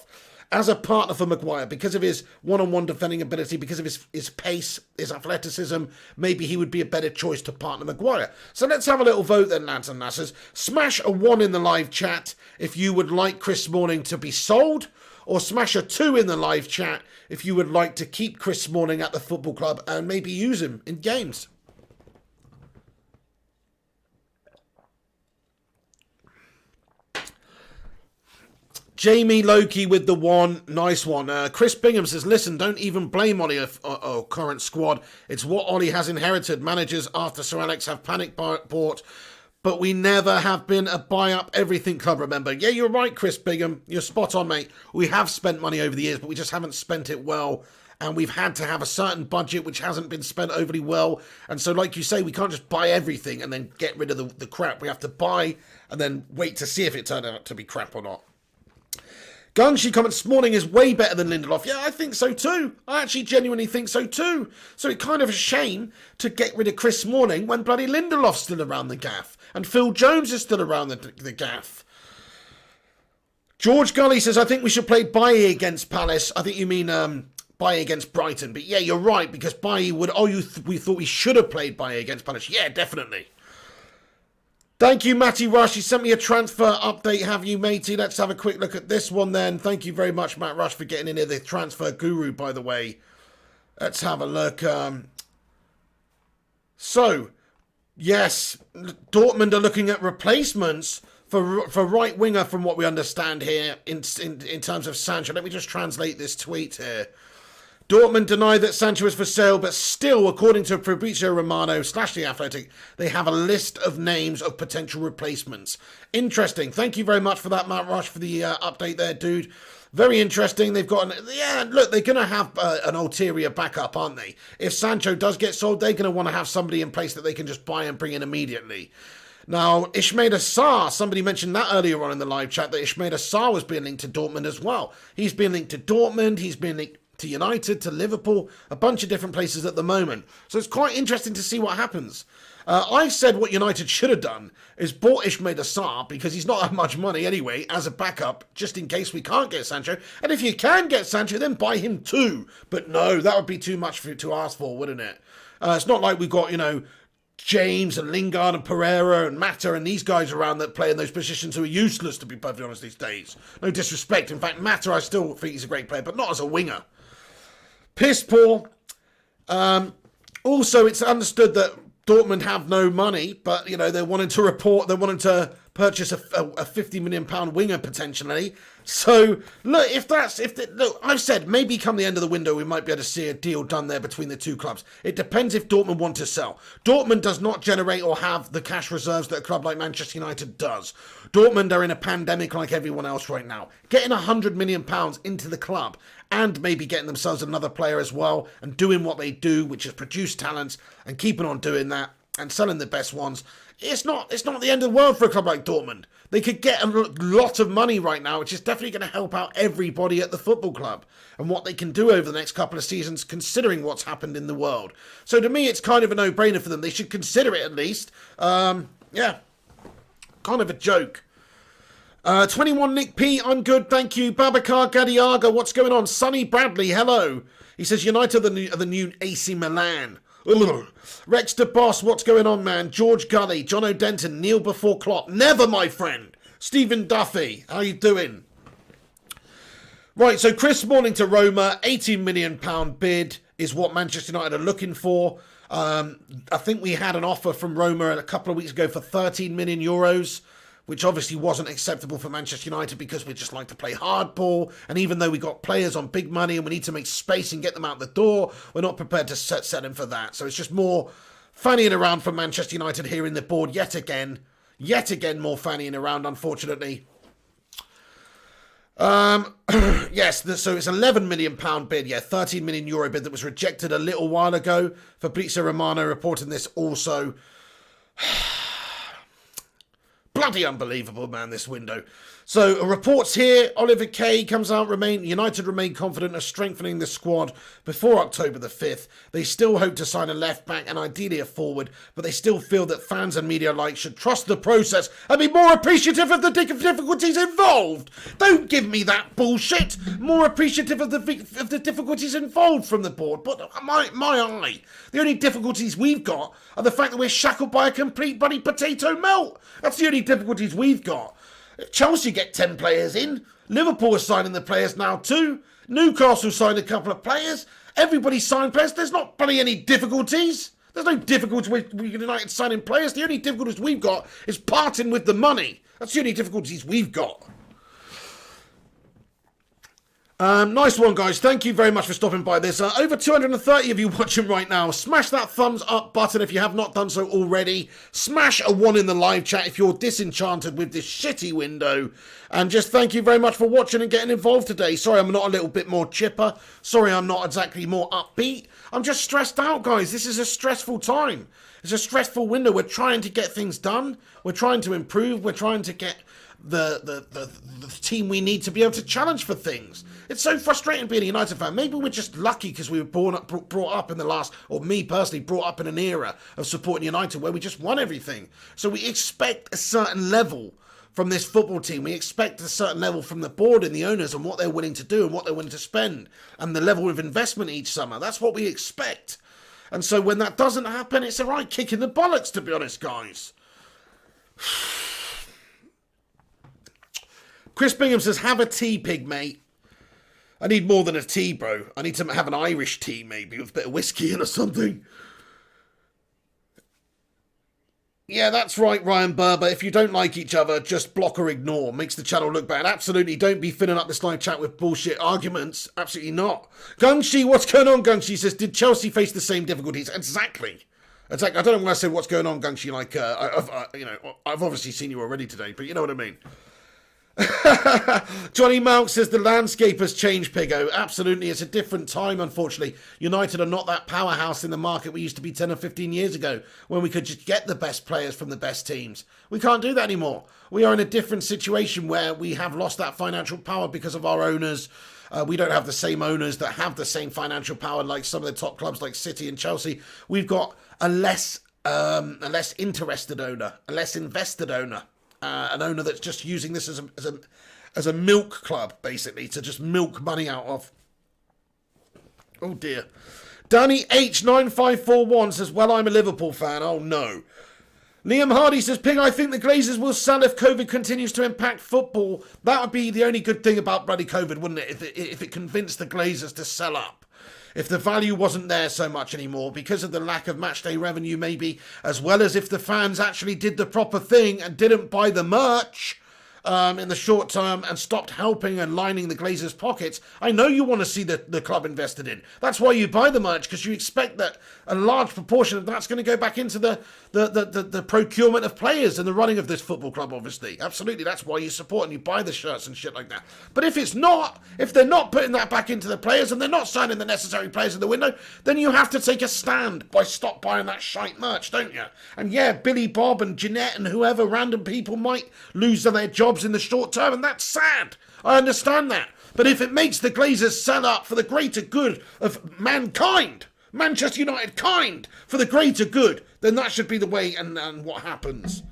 As a partner for Maguire, because of his one-on-one defending ability, because of his pace, his athleticism, maybe he would be a better choice to partner Maguire. So let's have a little vote then, lads and lasses. Smash a 1 in the live chat if you would like Chris Smalling to be sold, or smash a 2 in the live chat if you would like to keep Chris Smalling at the football club and maybe use him in games. Jamie Loki with the 1. Nice one. Chris Bingham says, listen, don't even blame Ollie or current squad. It's what Ollie has inherited. Managers after Sir Alex have panic bought, but we never have been a buy up everything club, remember. Yeah, you're right, Chris Bingham. You're spot on, mate. We have spent money over the years, but we just haven't spent it well. And we've had to have a certain budget which hasn't been spent overly well. And so, like you say, we can't just buy everything and then get rid of the crap. We have to buy and then wait to see if it turned out to be crap or not. Gunshi comments, Smalling is way better than Lindelof. Yeah, I think so too. I actually genuinely think so too. So it's kind of a shame to get rid of Chris Smalling when bloody Lindelof's still around the gaff. And Phil Jones is still around the gaff. George Gully says, I think we should play Bailly against Palace. I think you mean Bailly against Brighton. But yeah, you're right, because Bailly would... we thought we should have played Bailly against Palace. Yeah, definitely. Thank you, Matty Rush. You sent me a transfer update, have you, matey? Let's have a quick look at this one then. Thank you very much, Matt Rush, for getting in here. The transfer guru, by the way. Let's have a look. So, yes, Dortmund are looking at replacements for right winger, from what we understand here, in terms of Sancho. Let me just translate this tweet here. Dortmund deny that Sancho is for sale, but still, according to Fabrizio Romano / The Athletic, they have a list of names of potential replacements. Interesting. Thank you very much for that, Matt Rush, for the update there, dude. Very interesting. They've got look, they're going to have an ulterior backup, aren't they? If Sancho does get sold, they're going to want to have somebody in place that they can just buy and bring in immediately. Now, Ismaila Sarr, somebody mentioned that earlier on in the live chat, that Ismaila Sarr was being linked to Dortmund as well. He's been linked to Dortmund, he's been linked to United, to Liverpool, a bunch of different places at the moment. So it's quite interesting to see what happens. I said what United should have done is bought Ismaila Sarr, because he's not that much money anyway, as a backup, just in case we can't get Sancho. And if you can get Sancho, then buy him too. But no, that would be too much to ask for, wouldn't it? It's not like we've got, James and Lingard and Pereira and Mata and these guys around that play in those positions who are useless, to be perfectly honest, these days. No disrespect. In fact, Mata, I still think he's a great player, but not as a winger. Piss poor. Also, it's understood that Dortmund have no money, but they're wanting to purchase a £50 million winger potentially. So look, look, I've said maybe come the end of the window we might be able to see a deal done there between the two clubs. It depends if Dortmund want to sell. Dortmund does not generate or have the cash reserves that a club like Manchester United does. Dortmund are in a pandemic like everyone else right now. Getting £100 million into the club and maybe getting themselves another player as well and doing what they do, which is produce talents and keeping on doing that and selling the best ones. It's not the end of the world for a club like Dortmund. They could get a lot of money right now, which is definitely going to help out everybody at the football club and what they can do over the next couple of seasons, considering what's happened in the world. So to me, it's kind of a no-brainer for them. They should consider it at least. Yeah, kind of a joke. 21 Nick P, I'm good, thank you. Babacar Gadiaga, what's going on? Sonny Bradley, hello. He says United are the new AC Milan. Ugh. Rex de Boss, what's going on, man? George Gully, John O'Denton, Neil before Klopp. Never, my friend. Stephen Duffy, how you doing? Right, so Chris Smalling to Roma, £18 million bid is what Manchester United are looking for. I think we had an offer from Roma a couple of weeks ago for 13 million euros, which obviously wasn't acceptable for Manchester United because we just like to play hardball. And even though we got players on big money and we need to make space and get them out the door, we're not prepared to set them for that. So it's just more fannying around from Manchester United here in the board yet again. Yet again, more fannying around, unfortunately. Yes, so it's £11 million bid, 13 million euro bid that was rejected a little while ago. Fabrizio Romano reporting this also. Bloody unbelievable, man, this window. So reports here, Oliver Kay comes out, United remain confident of strengthening the squad before October the 5th. They still hope to sign a left back and ideally a forward, but they still feel that fans and media alike should trust the process and be more appreciative of the difficulties involved. Don't give me that bullshit. More appreciative of the difficulties involved from the board. But my eye, the only difficulties we've got are the fact that we're shackled by a complete bloody potato melt. That's the only difficulties we've got. Chelsea get 10 players in. Liverpool are signing the players now too. Newcastle signed a couple of players. Everybody signed players. There's not bloody any difficulties. There's no difficulty with United signing players. The only difficulties we've got is parting with the money. That's the only difficulties we've got. Nice one, guys. Thank you very much for stopping by. There's over 230 of you watching right now. Smash that thumbs up button if you have not done so already. Smash a 1 in the live chat if you're disenchanted with this shitty window. And just thank you very much for watching and getting involved today. Sorry I'm not a little bit more chipper. Sorry I'm not exactly more upbeat. I'm just stressed out, guys. This is a stressful time. It's a stressful window. We're trying to get things done. We're trying to improve. We're trying to get the team we need to be able to challenge for things. It's so frustrating being a United fan. Maybe we're just lucky because we were brought up in the last, or me personally, brought up in an era of supporting United where we just won everything. So we expect a certain level from this football team. We expect a certain level from the board and the owners and what they're willing to do and what they're willing to spend and the level of investment each summer. That's what we expect. And so when that doesn't happen, it's a right kick in the bollocks, to be honest, guys. Chris Bingham says, have a tea, pig, mate. I need more than a tea, bro. I need to have an Irish tea, maybe, with a bit of whiskey in or something. Yeah, that's right, Ryan Berber. If you don't like each other, just block or ignore. Makes the channel look bad. Absolutely, don't be filling up this live chat with bullshit arguments. Absolutely not. Gungshi, what's going on, Gungshi says, did Chelsea face the same difficulties? Exactly. I don't know when I say what's going on, Gungshi, like, I've obviously seen you already today, but you know what I mean. Johnny Malk says the landscape has changed, Piggo. Absolutely, it's a different time, unfortunately. United are not that powerhouse in the market we used to be 10 or 15 years ago when we could just get the best players from the best teams. We can't do that anymore. We are in a different situation where we have lost that financial power because of our owners. We don't have the same owners that have the same financial power like some of the top clubs like City and Chelsea. We've got a less interested owner, a less invested owner. An owner that's just using this as a milk club, basically, to just milk money out of. Oh, dear. Danny H9541 says, well, I'm a Liverpool fan. Oh, no. Liam Hardy says, Pig, I think the Glazers will sell if COVID continues to impact football. That would be the only good thing about bloody COVID, wouldn't it? If it convinced the Glazers to sell up. If the value wasn't there so much anymore because of the lack of matchday revenue maybe, as well as if the fans actually did the proper thing and didn't buy the merch in the short term and stopped helping and lining the Glazers' pockets. I know you want to see the club invested in. That's why you buy the merch, because you expect that a large proportion of that's going to go back into the procurement of players and the running of this football club, obviously. Absolutely, that's why you support and you buy the shirts and shit like that. But if it's not, if they're not putting that back into the players and they're not signing the necessary players in the window, then you have to take a stand by stop buying that shite merch, don't you? And yeah, Billy Bob and Jeanette and whoever random people might lose their jobs in the short term, and that's sad. I understand that. But if it makes the Glazers sell up for the greater good of mankind, Manchester United kind, for the greater good, then that should be the way and what happens.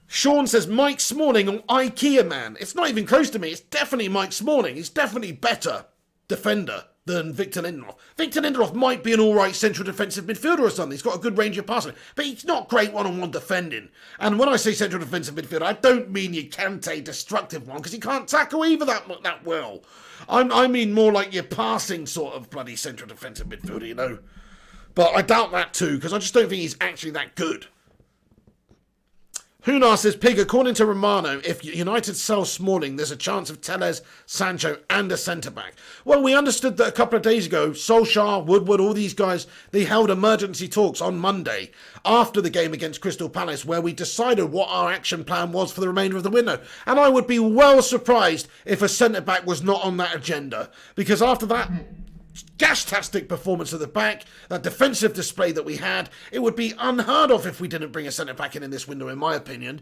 Sean says, Mike Smalling on IKEA Man. It's not even close to me. It's definitely Mike Smalling. He's definitely better defender than Victor Lindelof. Victor Lindelof might be an all-right central defensive midfielder or something. He's got a good range of passing, but he's not great one-on-one defending. And when I say central defensive midfielder, I don't mean your Kante destructive one, because he can't tackle either that well. I mean more like your passing sort of bloody central defensive midfielder, you know. But I doubt that too, because I just don't think he's actually that good. Hunar says, Pig, according to Romano, if United sell Smalling, there's a chance of Telles, Sancho and a centre-back. Well, we understood that a couple of days ago, Solskjaer, Woodward, all these guys, they held emergency talks on Monday after the game against Crystal Palace where we decided what our action plan was for the remainder of the window. And I would be well surprised if a centre-back was not on that agenda. Because after that gash-tastic performance at the back, that defensive display that we had, it would be unheard of if we didn't bring a centre-back in this window, in my opinion.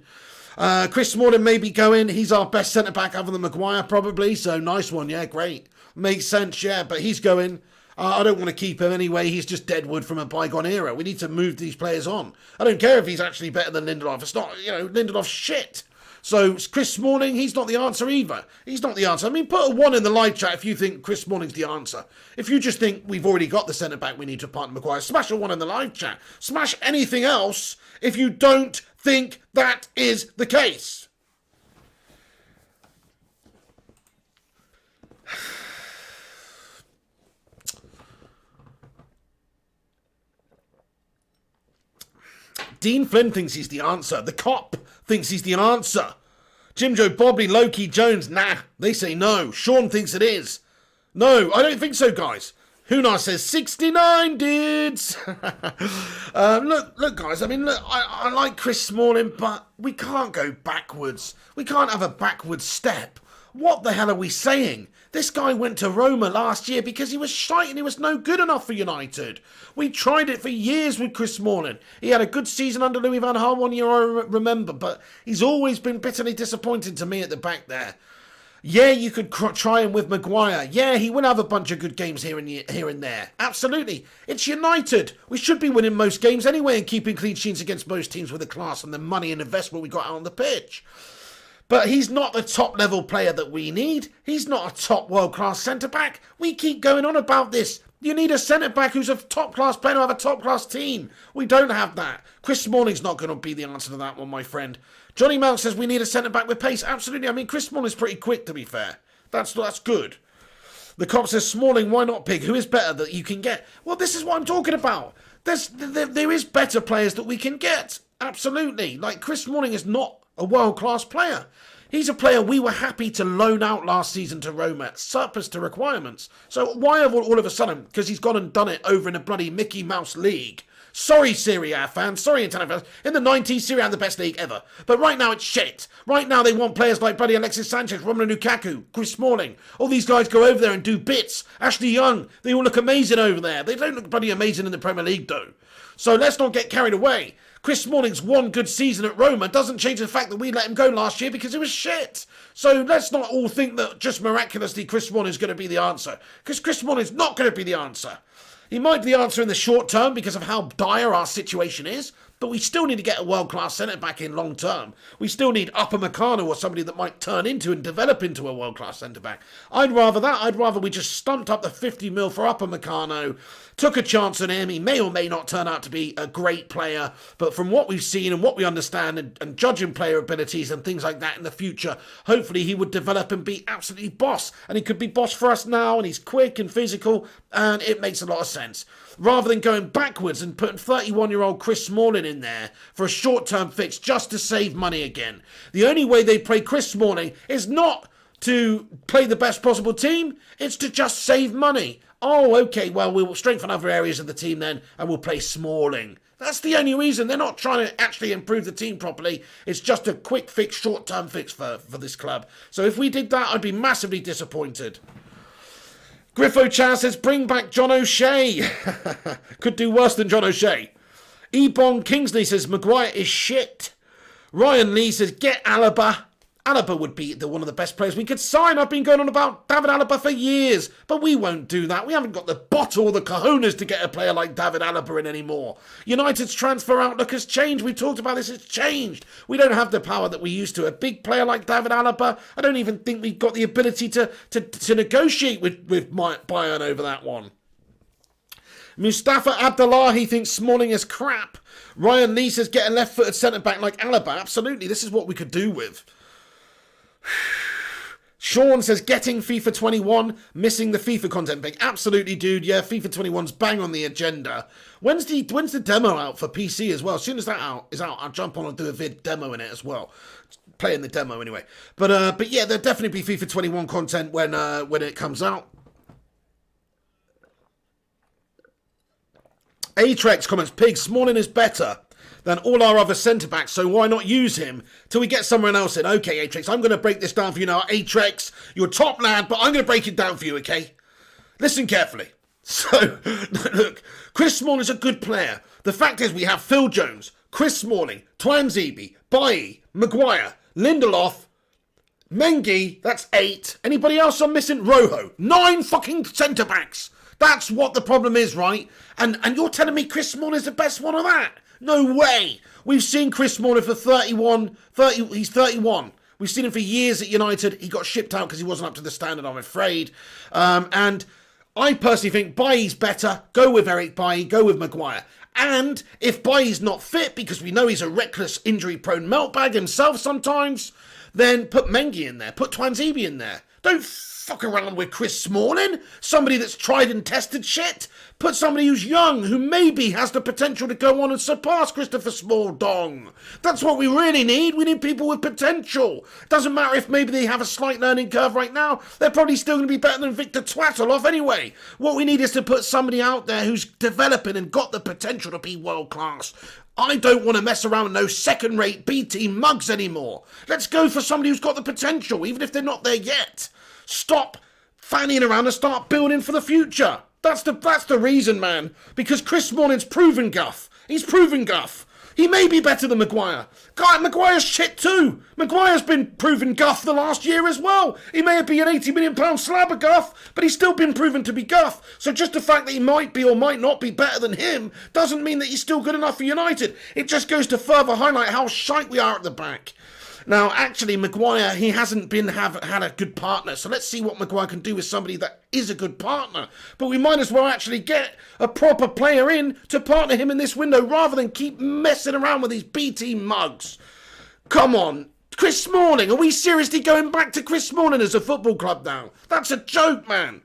Chris Smalling may be going. He's our best centre-back other than Maguire, probably. So, nice one. Yeah, great. Makes sense, yeah. But he's going. I don't want to keep him anyway. He's just dead wood from a bygone era. We need to move these players on. I don't care if he's actually better than Lindelof. It's not, Lindelof's shit. So, Chris Smalling, he's not the answer either. He's not the answer. I mean, put a 1 in the live chat if you think Chris Smalling's the answer. If you just think we've already got the centre-back we need to partner Maguire, smash a 1 in the live chat. Smash anything else if you don't think that is the case. Dean Flynn thinks he's the answer. The cop thinks he's the answer. Jim Joe Bobley, Loki, Jones, nah. They say no. Sean thinks it is. No, I don't think so, guys. Hunar says 69 dudes. Look, guys. I mean, look, I like Chris Smalling, but we can't go backwards. We can't have a backward step. What the hell are we saying? This guy went to Roma last year because he was shite and he was no good enough for United. We tried it for years with Chris Smalling. He had a good season under Louis van Gaal 1 year, I remember, but he's always been bitterly disappointing to me at the back there. Yeah, you could try him with Maguire. Yeah, he will have a bunch of good games here and there. Absolutely. It's United. We should be winning most games anyway and keeping clean sheets against most teams with the class and the money and investment we got out on the pitch. But he's not the top-level player that we need. He's not a top world-class centre-back. We keep going on about this. You need a centre-back who's a top-class player to have a top-class team. We don't have that. Chris Smalling's not going to be the answer to that one, my friend. Johnny Mount says we need a centre-back with pace. Absolutely. I mean, Chris Smalling's pretty quick, to be fair. That's good. The cop says, Smalling, why not Pig? Who is better that you can get? Well, this is what I'm talking about. There is better players that we can get. Absolutely. Like, Chris Smalling is not a world-class player. He's a player we were happy to loan out last season to Roma, surplus to requirements. So why have all of a sudden, because he's gone and done it over in a bloody Mickey Mouse league. Sorry, Serie A fans. Sorry, Italian fans. In the 90s, Serie A the best league ever. But right now, it's shit. Right now, they want players like bloody Alexis Sanchez, Romelu Lukaku, Chris Smalling. All these guys go over there and do bits. Ashley Young, they all look amazing over there. They don't look bloody amazing in the Premier League, though. So let's not get carried away. Chris Smalling's one good season at Roma doesn't change the fact that we let him go last year because it was shit. So let's not all think that just miraculously Chris Smalling's going to be the answer. Because Chris Smalling's not going to be the answer. He might be the answer in the short term because of how dire our situation is, but we still need to get a world-class centre-back in long term. We still need Upamecano or somebody that might turn into and develop into a world-class centre-back. I'd rather that. I'd rather we just stumped up the 50 mil for Upamecano, took a chance on him. He may or may not turn out to be a great player, but from what we've seen and what we understand and judging player abilities and things like that in the future, hopefully he would develop and be absolutely boss. And he could be boss for us now, and he's quick and physical, and it makes a lot of sense. Rather than going backwards and putting 31-year-old Chris Smalling in there for a short-term fix just to save money again. The only way they play Chris Smalling is not to play the best possible team, it's to just save money. Oh, okay, well, we'll strengthen other areas of the team then, and we'll play Smalling. That's the only reason. They're not trying to actually improve the team properly. It's just a quick fix, short-term fix for this club. So if we did that, I'd be massively disappointed. Griffo Chan says, bring back John O'Shea. Could do worse than John O'Shea. Ebon Kingsley says, Maguire is shit. Ryan Lee says, get Alaba. Alaba would be one of the best players we could sign. I've been going on about David Alaba for years, but we won't do that. We haven't got the bottle or the cojones to get a player like David Alaba in anymore. United's transfer outlook has changed. We talked about this. It's changed. We don't have the power that we used to. A big player like David Alaba, I don't even think we've got the ability to negotiate with Bayern over that one. Mustafa Abdullahi thinks Smalling is crap. Ryan Lee says get a left-footed centre-back like Alaba. Absolutely, this is what we could do with. Sean says, getting FIFA 21, missing the FIFA content big. Absolutely, dude. Yeah, FIFA 21's bang on the agenda. When's the demo out for PC as well? As soon as that is out, I'll jump on and do a vid demo in it as well. Playing the demo anyway. But yeah, there'll definitely be FIFA 21 content when it comes out. Atrex comments, Pig, Smalling is better than all our other centre-backs, so why not use him till we get someone else in? Okay, Atrex, I'm going to break this down for you now. Atrex, you're top lad, but I'm going to break it down for you, okay? Listen carefully. So, look, Chris Smalling is a good player. The fact is we have Phil Jones, Chris Smalling, Twanzebe, Bailly, Maguire, Lindelof, Mengi, that's 8. Anybody else I'm missing? Rojo. 9 fucking centre-backs. That's what the problem is, right? And you're telling me Chris Smalling is the best one of that? No way. We've seen Chris Smalling for 30, he's 31. We've seen him for years at United. He got shipped out because he wasn't up to the standard, I'm afraid. And I personally think Bailly's better. Go with Eric Bailly. Go with Maguire. And if Bailly's not fit, because we know he's a reckless, injury-prone meltbag himself sometimes, then put Mengi in there. Put Twanzebe in there. Don't fuck around with Chris Smalling, somebody that's tried and tested shit. Put somebody who's young, who maybe has the potential to go on and surpass Christopher Smalldong. That's what we really need. We need people with potential. Doesn't matter if maybe they have a slight learning curve right now. They're probably still going to be better than Victor Twataloff anyway. What we need is to put somebody out there who's developing and got the potential to be world class. I don't want to mess around with no second-rate B-team mugs anymore. Let's go for somebody who's got the potential, even if they're not there yet. Stop fanning around and start building for the future. That's the reason, man. Because Chris Smalling's proven guff. He's proven guff. He may be better than Maguire. God, Maguire's shit too. Maguire's been proven guff the last year as well. He may be an £80 million slab of guff, but he's still been proven to be guff. So just the fact that he might be or might not be better than him doesn't mean that he's still good enough for United. It just goes to further highlight how shite we are at the back. Now, actually, Maguire, he hasn't had a good partner. So let's see what Maguire can do with somebody that is a good partner. But we might as well actually get a proper player in to partner him in this window rather than keep messing around with these BT mugs. Come on. Chris Smalling, are we seriously going back to Chris Smalling as a football club now? That's a joke, man.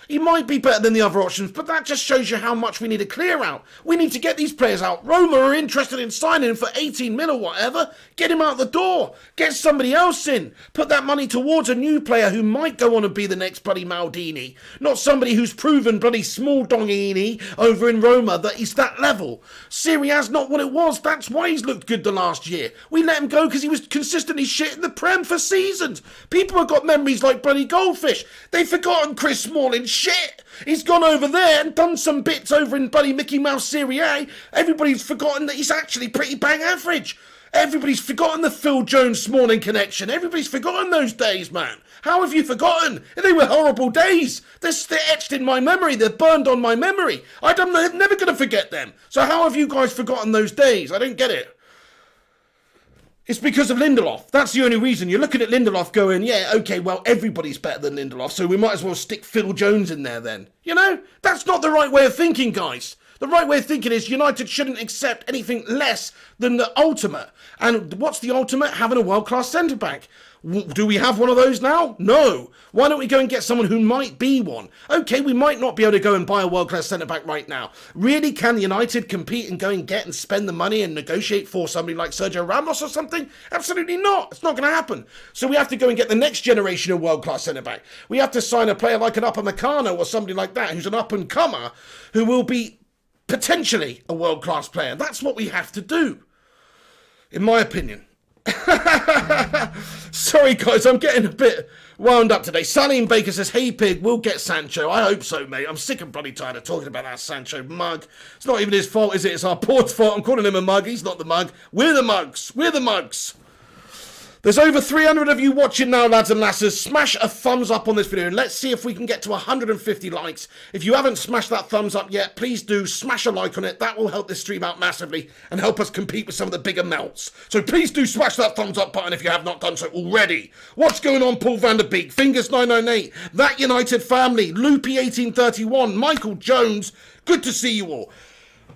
He might be better than the other options, but that just shows you how much we need to clear out. We need to get these players out. Roma are interested in signing him for 18 mil or whatever. Get him out the door. Get somebody else in. Put that money towards a new player who might go on and be the next bloody Maldini. Not somebody who's proven bloody small dongini over in Roma that he's that level. Serie A's not what it was. That's why he's looked good the last year. We let him go because he was consistently shit in the Prem for seasons. People have got memories like bloody goldfish. They've forgotten Chris Smalling. Shit! He's gone over there and done some bits over in bloody Mickey Mouse Serie A. Everybody's forgotten that he's actually pretty bang average. Everybody's forgotten the Phil Jones Smalling connection. Everybody's forgotten those days, man. How have you forgotten? They were horrible days. They're etched in my memory. They're burned on my memory. I'm never going to forget them. So how have you guys forgotten those days? I don't get it. It's because of Lindelof. That's the only reason. You're looking at Lindelof going, yeah, okay, well, everybody's better than Lindelof, so we might as well stick Phil Jones in there then. You know? That's not the right way of thinking, guys. The right way of thinking is United shouldn't accept anything less than the ultimate. And what's the ultimate? Having a world-class centre-back. Do we have one of those now? No. Why don't we go and get someone who might be one? Okay, we might not be able to go and buy a world-class centre-back right now. Really, can United compete and go and get and spend the money and negotiate for somebody like Sergio Ramos or something? Absolutely not. It's not going to happen. So we have to go and get the next generation of world-class centre-back. We have to sign a player like an Upamecano or somebody like that who's an up-and-comer who will be potentially a world-class player. That's what we have to do, in my opinion. Sorry guys, I'm getting a bit wound up today. Salim Baker says, hey Pig, we'll get Sancho. I hope so, mate. I'm sick and bloody tired of talking about that Sancho mug. It's not even his fault, is it? It's our board's fault. I'm calling him a mug. He's not the mug. We're the mugs. We're the mugs. There's over 300 of you watching now, lads and lasses. Smash a thumbs up on this video and let's see if we can get to 150 likes. If you haven't smashed that thumbs up yet, please do smash a like on it. That will help this stream out massively and help us compete with some of the bigger melts. So please do smash that thumbs up button if you have not done so already. What's going on, Paul van der Beek? Fingers 998, That United Family, Loopy 1831, Michael Jones. Good to see you all.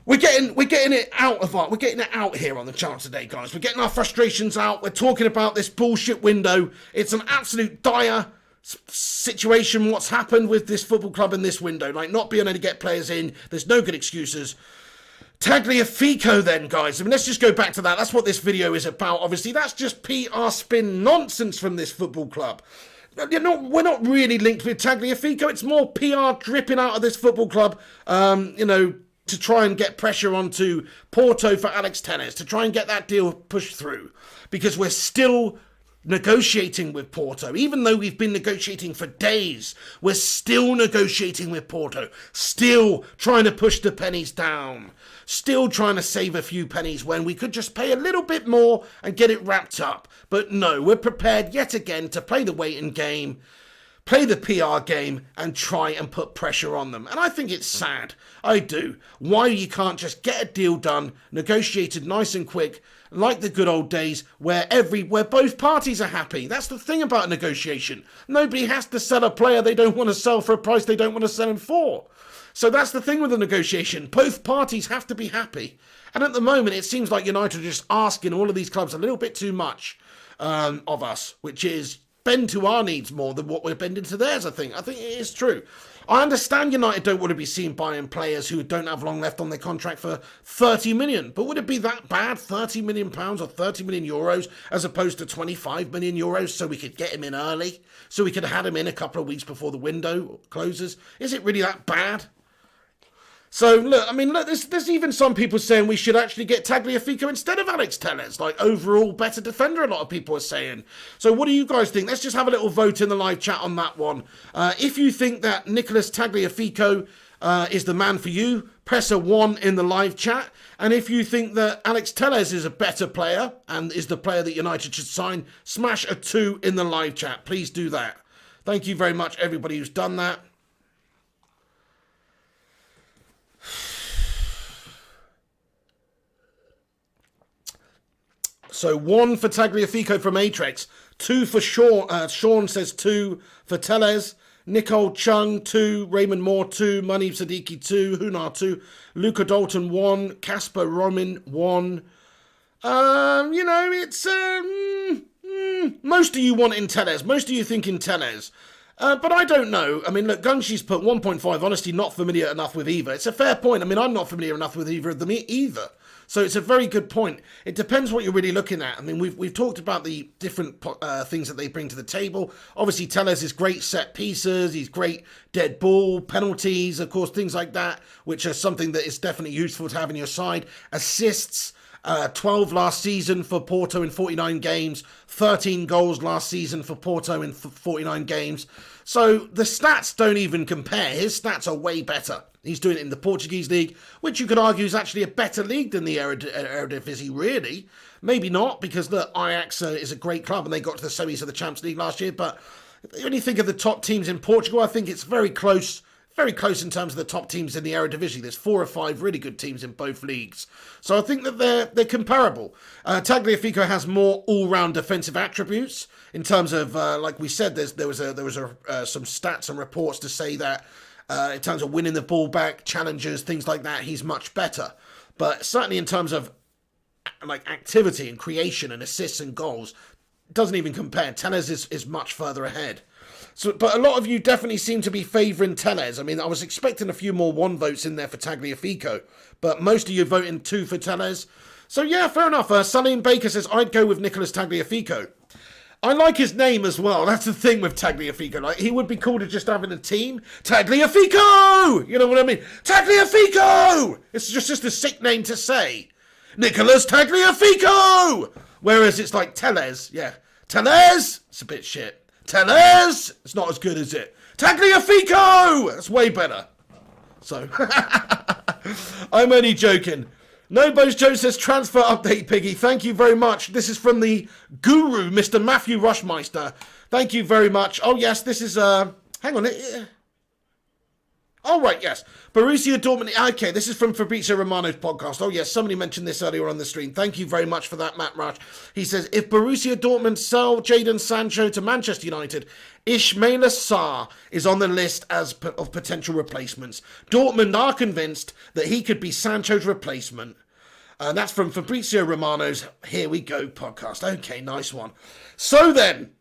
We're getting it out here on the channel today, guys. We're getting our frustrations out. We're talking about this bullshit window. It's an absolute dire situation, what's happened with this football club in this window, like not being able to get players in. There's no good excuses. Tagliafico then, guys. I mean, let's just go back to that. That's what this video is about. Obviously, that's just PR spin nonsense from this football club. We're not really linked with Tagliafico. It's more PR dripping out of this football club, to try and get pressure onto Porto for Alex Telles, to try and get that deal pushed through. Because we're still negotiating with Porto. Even though we've been negotiating for days, we're still negotiating with Porto. Still trying to push the pennies down. Still trying to save a few pennies when we could just pay a little bit more and get it wrapped up. But no, we're prepared yet again to play the waiting game, play the PR game, and try and put pressure on them. And I think it's sad. I do. Why you can't just get a deal done, negotiated nice and quick, like the good old days where both parties are happy. That's the thing about a negotiation. Nobody has to sell a player they don't want to sell for a price they don't want to sell him for. So that's the thing with a negotiation. Both parties have to be happy. And at the moment, it seems like United are just asking all of these clubs a little bit too much of us, which is bend to our needs more than what we're bending to theirs, I think. I think it is true. I understand United don't want to be seen buying players who don't have long left on their contract for 30 million. But would it be that bad, 30 million pounds or 30 million euros, as opposed to 25 million euros so we could get him in early? So we could have had him in a couple of weeks before the window closes? Is it really that bad? So, look, there's even some people saying we should actually get Tagliafico instead of Alex Telles. Like, overall better defender, a lot of people are saying. So what do you guys think? Let's just have a little vote in the live chat on that one. If you think that Nicolas Tagliafico is the man for you, press a 1 in the live chat. And if you think that Alex Telles is a better player and is the player that United should sign, smash a 2 in the live chat. Please do that. Thank you very much, everybody who's done that. So 1 for Tagliafico from Atrex, 2 for Sean. Sean says 2 for Telles. Nicole Chung, 2. Raymond Moore, 2. Munib Siddiqui, 2. Hunar, 2. Luca Dalton, 1. Casper Roman, 1. It's... most of you want in Telles. Most of you think in Telles. But I don't know. I mean, look, Gunshi's put 1.5. Honestly, not familiar enough with either. It's a fair point. I mean, I'm not familiar enough with either of them either. So it's a very good point. It depends what you're really looking at. I mean, we've talked about the different things that they bring to the table. Obviously, Telles is great set pieces. He's great dead ball, penalties, of course, things like that, which are something that is definitely useful to have in your side. Assists. 12 last season for Porto in 49 games, 13 goals last season for Porto in 49 games. So the stats don't even compare. His stats are way better. He's doing it in the Portuguese league, which you could argue is actually a better league than the Eredivisie, really. Maybe not, because the Ajax is a great club and they got to the semis of the Champions League last year. But when you think of the top teams in Portugal, I think it's very close in terms of the top teams in the Eredivisie. There's 4 or 5 really good teams in both leagues. So I think that they're comparable. Tagliafico has more all-round defensive attributes in terms of, like we said, there was some stats and reports to say that in terms of winning the ball back, challenges, things like that, he's much better. But certainly in terms of like activity and creation and assists and goals, it doesn't even compare. Telles is much further ahead. So, but a lot of you definitely seem to be favouring Telles. I mean, I was expecting a few more 1 votes in there for Tagliafico, but most of you voting 2 for Telles. So yeah, fair enough. Salim Baker says, I'd go with Nicolas Tagliafico. I like his name as well. That's the thing with Tagliafico. Like, he would be cool to just having a team. Tagliafico! You know what I mean? Tagliafico! It's just a sick name to say. Nicolas Tagliafico! Whereas it's like Telles. Yeah. Telles! It's a bit shit. Telles! It's not as good as it. Tagliafico! That's way better. So, I'm only joking. Nobos Joe says, transfer update, Piggy. Thank you very much. This is from the guru, Mr. Matthew Rushmeister. Thank you very much. Oh, yes, this is, hang on. Oh, right, yes. Borussia Dortmund. Okay, this is from Fabrizio Romano's podcast. Oh, yes, somebody mentioned this earlier on the stream. Thank you very much for that, Matt Rush. He says, if Borussia Dortmund sell Jadon Sancho to Manchester United, Ismaila Sarr is on the list of potential replacements. Dortmund are convinced that he could be Sancho's replacement. That's from Fabrizio Romano's Here We Go podcast. Okay, nice one. So then,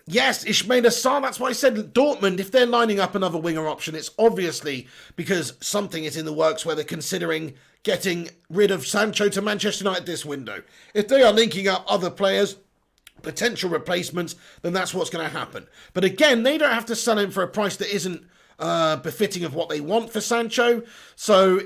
Yes, Ismail Assar, that's why I said Dortmund, if they're lining up another winger option, it's obviously because something is in the works where they're considering getting rid of Sancho to Manchester United this window. If they are linking up other players, potential replacements, then that's what's going to happen. But again, they don't have to sell him for a price that isn't befitting of what they want for Sancho, so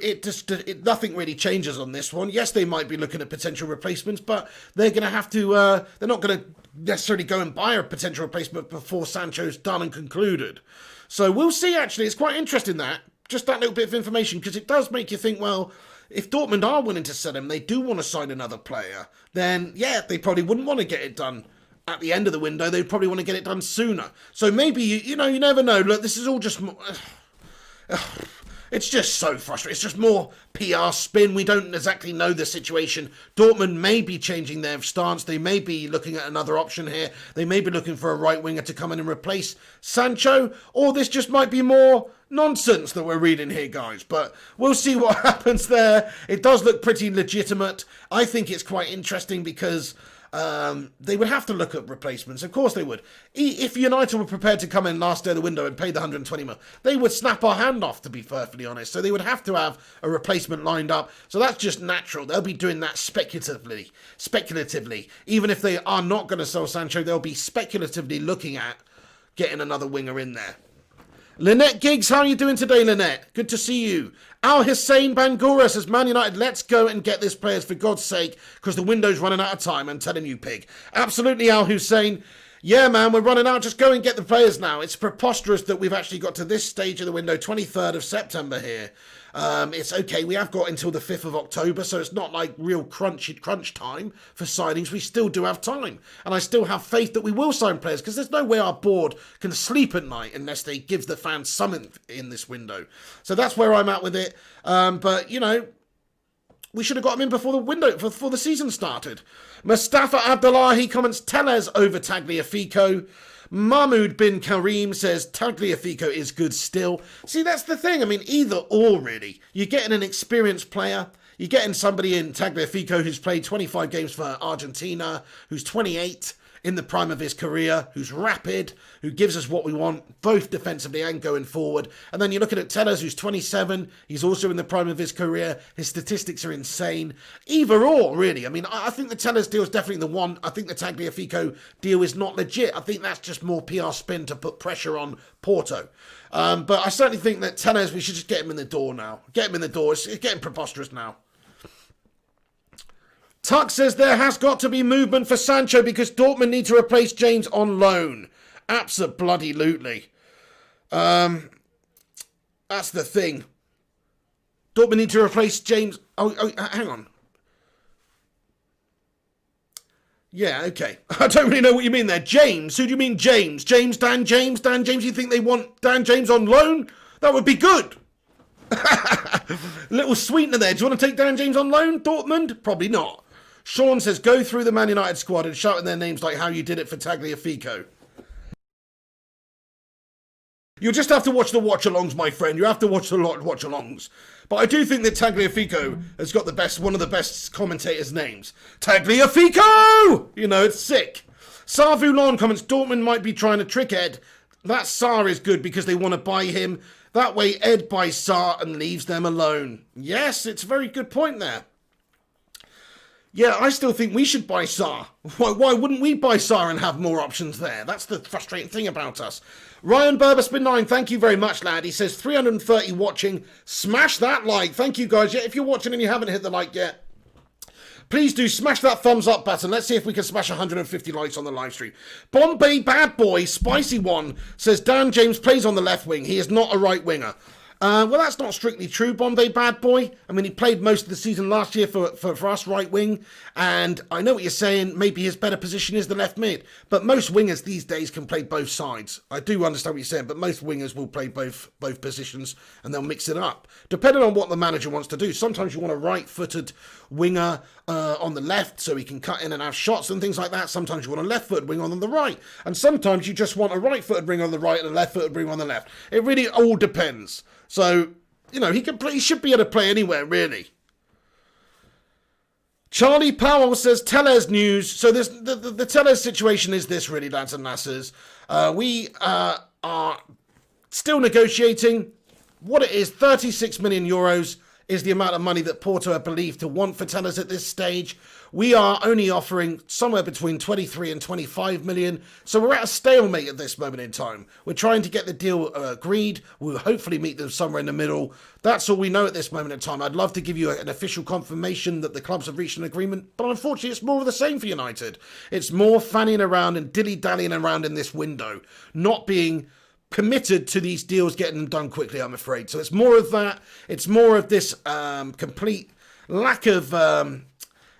nothing really changes on this one. Yes, they might be looking at potential replacements, but they're going to have to, they're not going to necessarily go and buy a potential replacement before Sancho's done and concluded. So we'll see, actually. It's quite interesting just that little bit of information, because it does make you think, well, if Dortmund are willing to sell him, they do want to sign another player, then yeah, they probably wouldn't want to get it done at the end of the window. They'd probably want to get it done sooner. So maybe, you never know. Look, this is all just... It's just so frustrating. It's just more PR spin. We don't exactly know the situation. Dortmund may be changing their stance. They may be looking at another option here. They may be looking for a right winger to come in and replace Sancho. Or this just might be more nonsense that we're reading here, guys. But we'll see what happens there. It does look pretty legitimate. I think it's quite interesting because... they would have to look at replacements. Of course they would. If United were prepared to come in last day of the window and pay the 120 mil, they would snap our hand off, to be perfectly honest. So they would have to have a replacement lined up. So that's just natural. They'll be doing that speculatively. Even if they are not going to sell Sancho, they'll be speculatively looking at getting another winger in there. Lynette Giggs, how are you doing today, Lynette? Good to see you. Al Hussein Bangura says, Man United, let's go and get this players for God's sake, because the window's running out of time. I'm telling you, pig. Absolutely, Al Hussein. Yeah, man, we're running out. Just go and get the players now. It's preposterous that we've actually got to this stage of the window, 23rd of September here. It's okay. We have got until the 5th of October, so it's not like real crunch time for signings. We still do have time. And I still have faith that we will sign players, because there's no way our board can sleep at night unless they give the fans something in this window. So that's where I'm at with it. But, we should have got him in before the season started. Mustafa Abdullahi comments, Tellez over Tagliafico. Mahmoud bin Karim says, Tagliafico is good still. See, that's the thing. I mean, either or, really. You're getting an experienced player. You're getting somebody in Tagliafico who's played 25 games for Argentina, who's 28, in the prime of his career, who's rapid, who gives us what we want, both defensively and going forward. And then you're looking at Tellez, who's 27. He's also in the prime of his career. His statistics are insane. Either or, really. I mean, I think the Tellez deal is definitely the one. I think the Tagliafico deal is not legit. I think that's just more PR spin to put pressure on Porto. But I certainly think that Tellez, we should just get him in the door now. Get him in the door. It's getting preposterous now. Tuck says there has got to be movement for Sancho because Dortmund need to replace James on loan. Abso-bloody-lutely. That's the thing. Dortmund need to replace James... Oh, hang on. Yeah, okay. I don't really know what you mean there. James? Who do you mean James? Dan James? Dan James? You think they want Dan James on loan? That would be good. Little sweetener there. Do you want to take Dan James on loan, Dortmund? Probably not. Sean says, go through the Man United squad and shouting their names like how you did it for Tagliafico. You'll just have to watch the watch-alongs, my friend. You have to watch the watch-alongs. But I do think that Tagliafico has got one of the best commentators' names. Tagliafico! It's sick. Sarvulon comments, Dortmund might be trying to trick Ed. That Sarr is good because they want to buy him. That way Ed buys Sarr and leaves them alone. Yes, it's a very good point there. Yeah, I still think we should buy Sarr. Why wouldn't we buy Sarr and have more options there? That's the frustrating thing about us. Ryan Burberspin9, thank you very much, lad. He says 330 watching. Smash that like. Thank you, guys. Yeah, if you're watching and you haven't hit the like yet, please do smash that thumbs up button. Let's see if we can smash 150 likes on the live stream. Bombay Bad Boy, Spicy One, says Dan James plays on the left wing. He is not a right winger. Well, that's not strictly true, Bombay Bad Boy. I mean, he played most of the season last year for us, right wing. And I know what you're saying. Maybe his better position is the left mid. But most wingers these days can play both sides. I do understand what you're saying, but most wingers will play both positions and they'll mix it up. Depending on what the manager wants to do. Sometimes you want a right-footed winger on the left so he can cut in and have shots and things like that. Sometimes you want a left-footed winger on the right. And sometimes you just want a right-footed winger on the right and a left-footed winger on the left. It really all depends. So, he can play. He should be able to play anywhere, really. Charlie Powell says Tellez news. So this the Tellez situation is this really, lads and lasses. We are still negotiating. What it is, 36 million euros is the amount of money that Porto are believed to want for Tellez at this stage. We are only offering somewhere between 23 and 25 million. So we're at a stalemate at this moment in time. We're trying to get the deal agreed. We'll hopefully meet them somewhere in the middle. That's all we know at this moment in time. I'd love to give you an official confirmation that the clubs have reached an agreement, but unfortunately it's more of the same for United. It's more fanning around and dilly-dallying around in this window, not being committed to these deals getting done quickly, I'm afraid. So it's more of that. It's more of this complete lack of...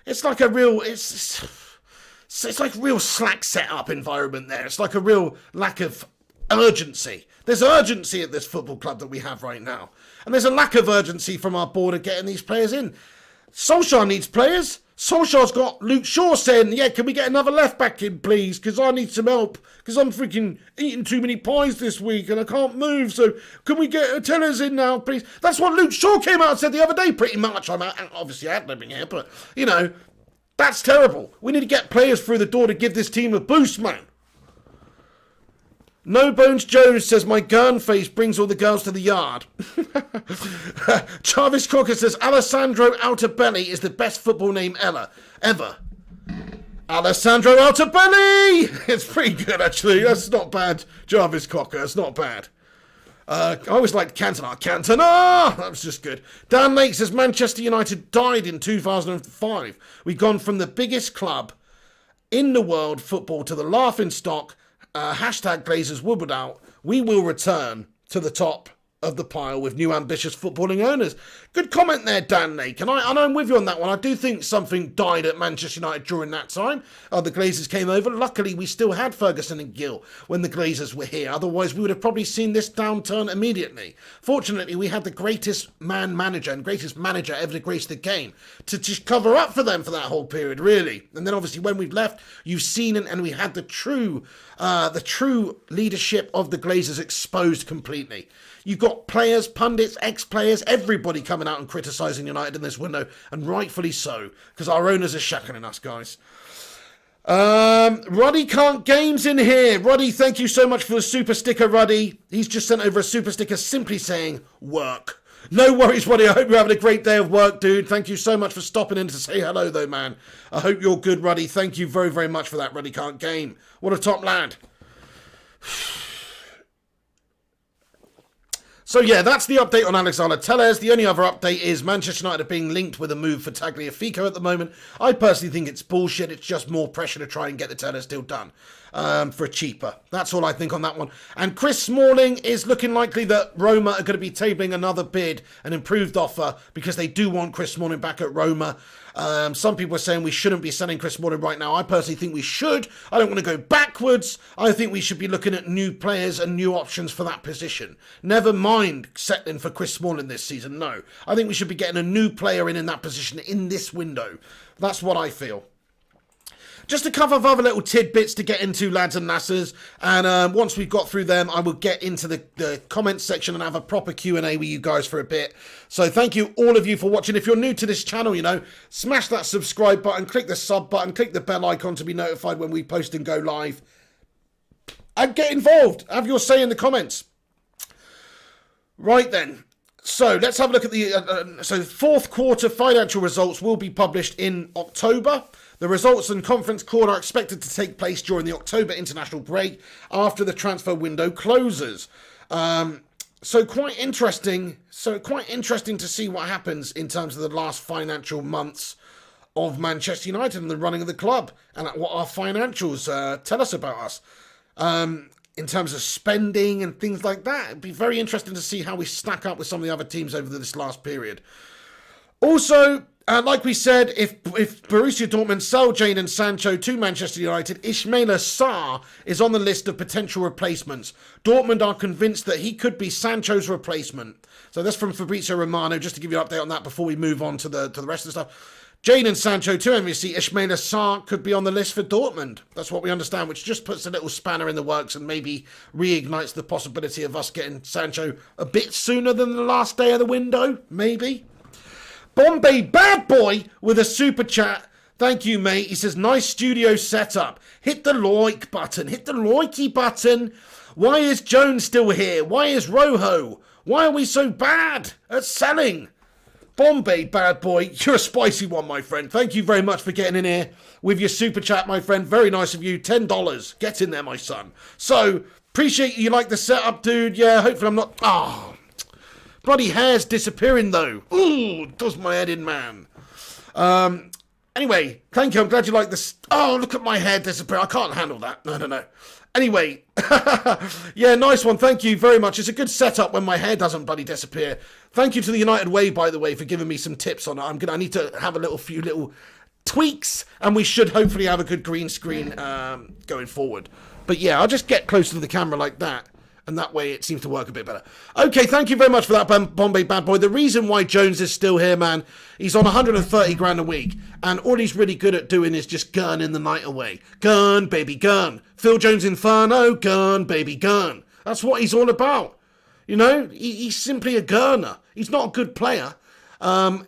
it's like a real... It's like real slack set-up environment there. It's like a real lack of urgency. There's urgency at this football club that we have right now. And there's a lack of urgency from our board of getting these players in. Solskjaer needs players. Solskjaer's got Luke Shaw saying, yeah, can we get another left back in, please? Because I need some help. Because I'm freaking eating too many pies this week and I can't move. So can we get Tellez in now, please? That's what Luke Shaw came out and said the other day, pretty much. I'm obviously ad-libbing here, but, you know, that's terrible. We need to get players through the door to give this team a boost, man. No Bones Jones says, my gurn face brings all the girls to the yard. Jarvis Cocker says, Alessandro Altabelli is the best football name ever. Alessandro Altabelli! It's pretty good, actually. That's not bad, Jarvis Cocker. It's not bad. I always liked Cantona. Cantona! That was just good. Dan Lake says, Manchester United died in 2005. We've gone from the biggest club in the world football to the laughingstock. Hashtag Glazers wobbled out. We will return to the top of the pile with new ambitious footballing owners. Good comment there, Dan Lake. And I'm with you on that one. I do think something died at Manchester United during that time. The Glazers came over. Luckily, we still had Ferguson and Gill when the Glazers were here. Otherwise, we would have probably seen this downturn immediately. Fortunately, we had the greatest manager ever to grace the game to just cover up for them for that whole period, really. And then obviously when we've left, you've seen it, and we had the true leadership of the Glazers exposed completely. You've got players, pundits, ex-players, everybody coming out and criticising United in this window, and rightfully so, because our owners are shackling us, guys. Ruddy Can't Games in here. Ruddy, thank you so much for the super sticker, Ruddy. He's just sent over a super sticker simply saying, work. No worries, Ruddy. I hope you're having a great day of work, dude. Thank you so much for stopping in to say hello, though, man. I hope you're good, Ruddy. Thank you very, very much for that, Ruddy Can't Game. What a top lad. So yeah, that's the update on Alexander Tellez. The only other update is Manchester United are being linked with a move for Tagliafico at the moment. I personally think it's bullshit. It's just more pressure to try and get the Tellez deal done for cheaper. That's all I think on that one. And Chris Smalling is looking likely that Roma are going to be tabling another bid, an improved offer, because they do want Chris Smalling back at Roma. Some people are saying we shouldn't be selling Chris Smalling right now. I personally think we should. I don't want to go backwards. I think we should be looking at new players and new options for that position. Never mind settling for Chris Smalling this season, no. I think we should be getting a new player in that position in this window. That's what I feel. Just a couple of other little tidbits to get into, lads and lasses, and once we've got through them, I will get into the comments section and have a proper Q&A with you guys for a bit. So thank you, all of you, for watching. If you're new to this channel, you know, smash that subscribe button, click the sub button, click the bell icon to be notified when we post and go live. And get involved. Have your say in the comments. Right then. So let's have a look at the so fourth quarter financial results will be published in October. The results and conference call are expected to take place during the October international break after the transfer window closes. So quite interesting. Quite interesting to see what happens in terms of the last financial months of Manchester United and the running of the club, and what our financials tell us about us. In terms of spending and things like that. It'd be very interesting to see how we stack up with some of the other teams over this last period. Also, like we said, if Borussia Dortmund sell Jadon Sancho to Manchester United, Ismaila Sarr is on the list of potential replacements. Dortmund are convinced that he could be Sancho's replacement. So that's from Fabrizio Romano, just to give you an update on that before we move on to the rest of the stuff. Jadon Sancho to MVC, Ismaila Sarr could be on the list for Dortmund. That's what we understand, which just puts a little spanner in the works and maybe reignites the possibility of us getting Sancho a bit sooner than the last day of the window, maybe. Bombay Bad Boy with a super chat. Thank you, mate. He says, nice studio setup. Hit the like button. Hit the likey button. Why is Jones still here? Why is Rojo? Why are we so bad at selling? Bombay Bad Boy, you're a spicy one, my friend. Thank you very much for getting in here with your super chat, my friend. Very nice of you. $10. Get in there, my son. So, appreciate you like the setup, dude. Yeah, hopefully I'm not... Oh, bloody hair's disappearing, though. Ooh, does my head in, man. Anyway, thank you. I'm glad you like this. Oh, look at my hair disappear. I can't handle that. No. Anyway, yeah, nice one. Thank you very much. It's a good setup when my hair doesn't bloody disappear. Thank you to the United Way, by the way, for giving me some tips on it. I need to have a few little tweaks, and we should hopefully have a good green screen going forward. But yeah, I'll just get closer to the camera like that, and that way it seems to work a bit better. Okay, thank you very much for that, Bombay Bad Boy. The reason why Jones is still here, man, he's on 130 grand a week, and all he's really good at doing is just gurning the night away. Gurn, baby, gurn. Phil Jones Inferno, gurn, baby, gurn. That's what he's all about. You know, he's simply a gurner. He's not a good player.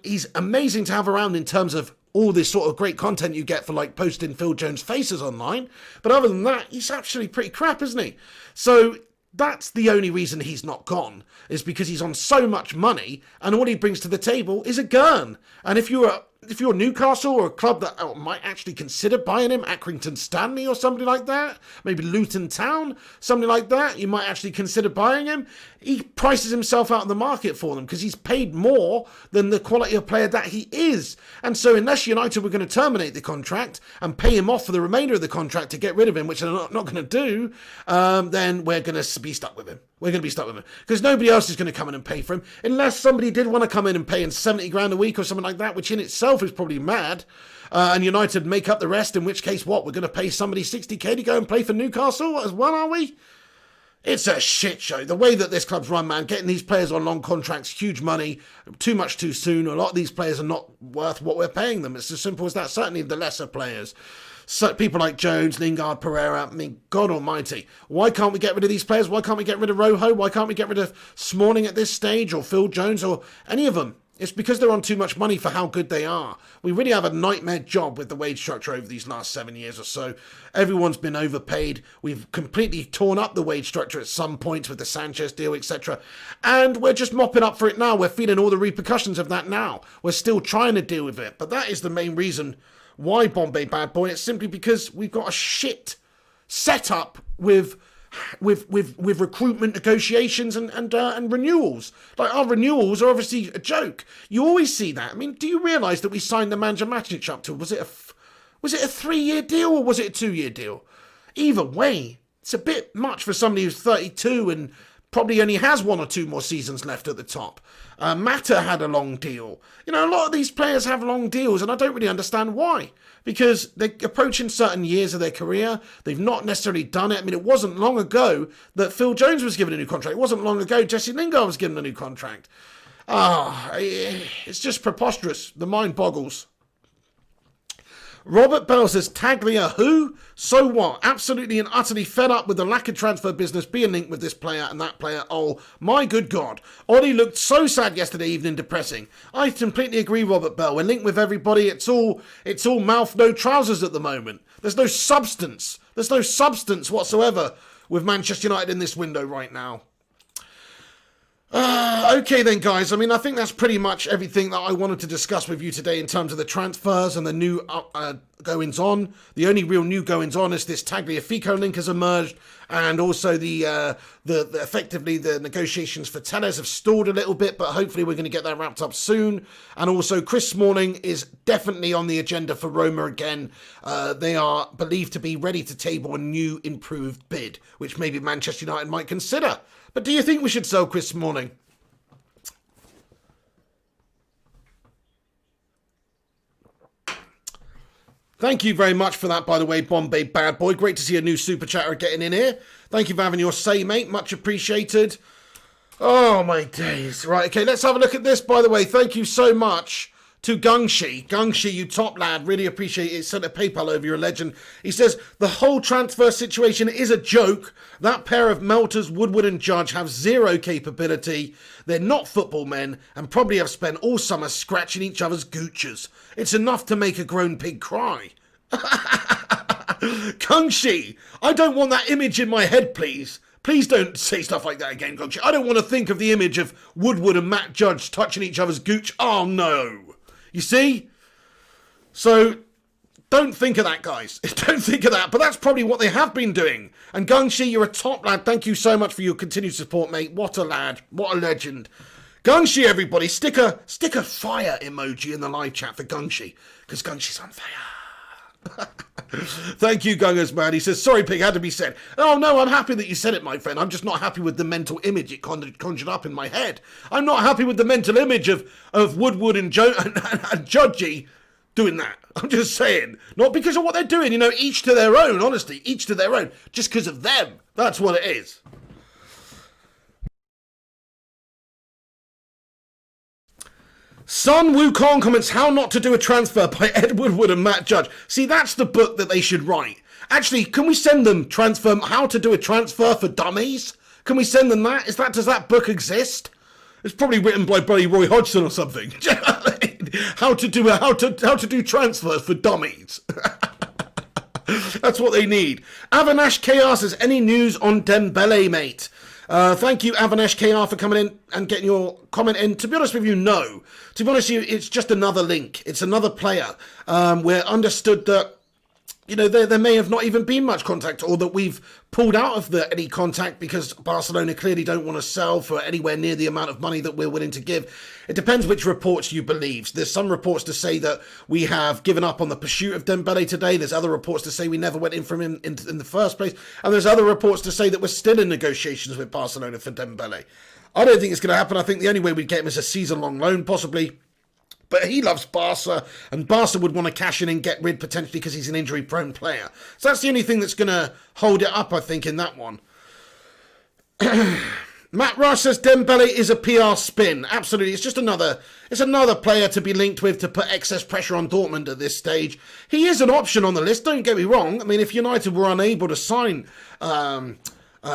He's amazing to have around in terms of all this sort of great content you get for, like, posting Phil Jones faces online. But other than that, he's actually pretty crap, isn't he? So that's the only reason he's not gone, is because he's on so much money, and all he brings to the table is a gurn. And if you're Newcastle or a club that might actually consider buying him, Accrington Stanley or somebody like that, maybe Luton Town, something like that, you might actually consider buying him. He prices himself out of the market for them because he's paid more than the quality of player that he is. And so unless United were going to terminate the contract and pay him off for the remainder of the contract to get rid of him, which they're not going to do, then we're going to be stuck with him. We're going to be stuck with him because nobody else is going to come in and pay for him unless somebody did want to come in and pay him 70 grand a week or something like that, which in itself is probably mad. And United make up the rest, in which case, what? We're going to pay somebody 60k to go and play for Newcastle as well, are we? It's a shit show. The way that this club's run, man, getting these players on long contracts, huge money, too much too soon. A lot of these players are not worth what we're paying them. It's as simple as that. Certainly the lesser players. So people like Jones, Lingard, Pereira, I mean, God almighty. Why can't we get rid of these players? Why can't we get rid of Rojo? Why can't we get rid of Smalling at this stage, or Phil Jones, or any of them? It's because they're on too much money for how good they are. We really have a nightmare job with the wage structure over these last 7 years or so. Everyone's been overpaid. We've completely torn up the wage structure at some points with the Sanchez deal, etc. And we're just mopping up for it now. We're feeling all the repercussions of that now. We're still trying to deal with it. But that is the main reason why Bombay Bad Boy. It's simply because we've got a shit setup with recruitment negotiations and renewals. Like, our renewals are obviously a joke. You always see that. I mean, do you realise that we signed the Nemanja Matic up to? Was it a 3-year deal or was it a 2-year deal? Either way, it's a bit much for somebody who's 32 and probably only has 1 or 2 more seasons left at the top. Mata had a long deal. You know, a lot of these players have long deals, and I don't really understand why. Because they're approaching certain years of their career. They've not necessarily done it. I mean, it wasn't long ago that Phil Jones was given a new contract. It wasn't long ago Jesse Lingard was given a new contract. It's just preposterous. The mind boggles. Robert Bell says, Taglia who? So what? Absolutely and utterly fed up with the lack of transfer business being linked with this player and that player. Oh, my good God. Ollie looked so sad yesterday evening, depressing. I completely agree, Robert Bell. We're linked with everybody. It's all mouth, no trousers at the moment. There's no substance. There's no substance whatsoever with Manchester United in this window right now. Okay then, guys. I mean, I think that's pretty much everything that I wanted to discuss with you today in terms of the transfers and the new goings-on. The only real new goings-on is this Tagliafico link has emerged, and also the effectively the negotiations for Telles have stalled a little bit, but hopefully we're going to get that wrapped up soon. And also, Chris Smalling is definitely on the agenda for Roma again. They are believed to be ready to table a new, improved bid, which maybe Manchester United might consider. But do you think we should sell Chris Smalling? Thank you very much for that, by the way, Bombay Bad Boy. Great to see a new super chatter getting in here. Thank you for having your say, mate. Much appreciated. Oh, my days. Right, okay, let's have a look at this, by the way. Thank you so much to Gungshi. Gungshi, you top lad, really appreciate it. Sent a PayPal over, you're a legend. He says, the whole transfer situation is a joke. That pair of Melters, Woodward and Judge have zero capability. They're not football men and probably have spent all summer scratching each other's gooches. It's enough to make a grown pig cry. Gungshi, I don't want that image in my head, please. Please don't say stuff like that again, Gungshi. I don't want to think of the image of Woodward and Matt Judge touching each other's gooch. Oh, no. You see? So, don't think of that, guys. Don't think of that. But that's probably what they have been doing. And Gungshi, you're a top lad. Thank you so much for your continued support, mate. What a lad. What a legend. Gungshi, everybody. Stick a fire emoji in the live chat for Gungshi. Because Gungshi's on fire. Thank you, Gungers, man. He says, sorry, pig, had to be said. Oh, no, I'm happy that you said it, my friend. I'm just not happy with the mental image it conjured up in my head. I'm not happy with the mental image of Woodward and Judgy doing that. I'm just saying. Not because of what they're doing. You know, each to their own, honestly. Each to their own. Just because of them. That's what it is. Sun Wukong comments, How Not to Do a Transfer by Ed Woodward and Matt Judge. See, that's the book that they should write. Actually, can we send them How to Do a Transfer for Dummies? Can we send them that? Does that book exist? It's probably written by bloody Roy Hodgson or something. How to do transfers for dummies. That's what they need. Avanash KR says, any news on Dembele, mate? Thank you, Avanesh KR, for coming in and getting your comment in. To be honest with you, no. To be honest with you, it's just another link. It's another player. We're understood that, you know, there may have not even been much contact, or that we've pulled out of any contact because Barcelona clearly don't want to sell for anywhere near the amount of money that we're willing to give. It depends which reports you believe. There's some reports to say that we have given up on the pursuit of Dembele today. There's other reports to say we never went in from him in the first place. And there's other reports to say that we're still in negotiations with Barcelona for Dembele. I don't think it's going to happen. I think the only way we'd get him is a season-long loan, possibly. But he loves Barca, and Barca would want to cash in and get rid potentially because he's an injury-prone player. So that's the only thing that's going to hold it up, I think, in that one. Matt Rush says Dembele is a PR spin. Absolutely, it's another player to be linked with to put excess pressure on Dortmund at this stage. He is an option on the list, don't get me wrong. I mean, if United were unable to sign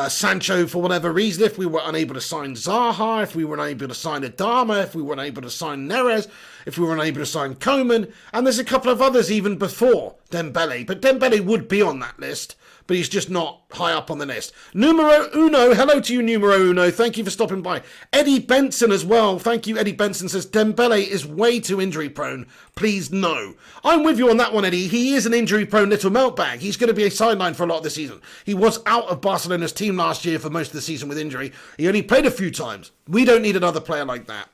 Sancho for whatever reason, if we were unable to sign Zaha, if we were unable to sign Adama, if we were unable to sign Neres, if we were unable to sign Koeman, and there's a couple of others even before Dembele, but Dembele would be on that list, but he's just not high up on the list. Numero Uno, hello to you, Numero Uno, thank you for stopping by. Eddie Benson as well, thank you, Eddie Benson says, Dembele is way too injury prone, please no. I'm with you on that one, Eddie. He is an injury prone little meltbag. He's going to be a sideline for a lot of the season. He was out of Barcelona's team last year for most of the season with injury. He only played a few times. We don't need another player like that.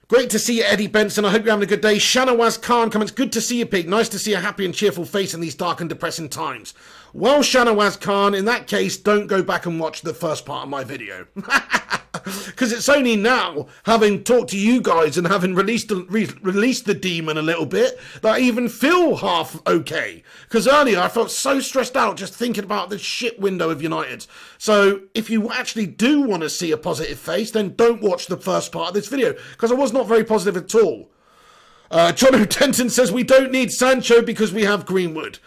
Great to see you, Eddie Benson. I hope you're having a good day. Shanawaz Khan comments, good to see you, Pig. Nice to see a happy and cheerful face in these dark and depressing times. Well, Shanawaz Khan, in that case, don't go back and watch the first part of my video. Because it's only now, having talked to you guys and having released the demon a little bit, that I even feel half okay. Because earlier I felt so stressed out just thinking about the shit window of United. So if you actually do want to see a positive face, then don't watch the first part of this video, because I was not very positive at all. John O'Denton says we don't need Sancho because we have Greenwood.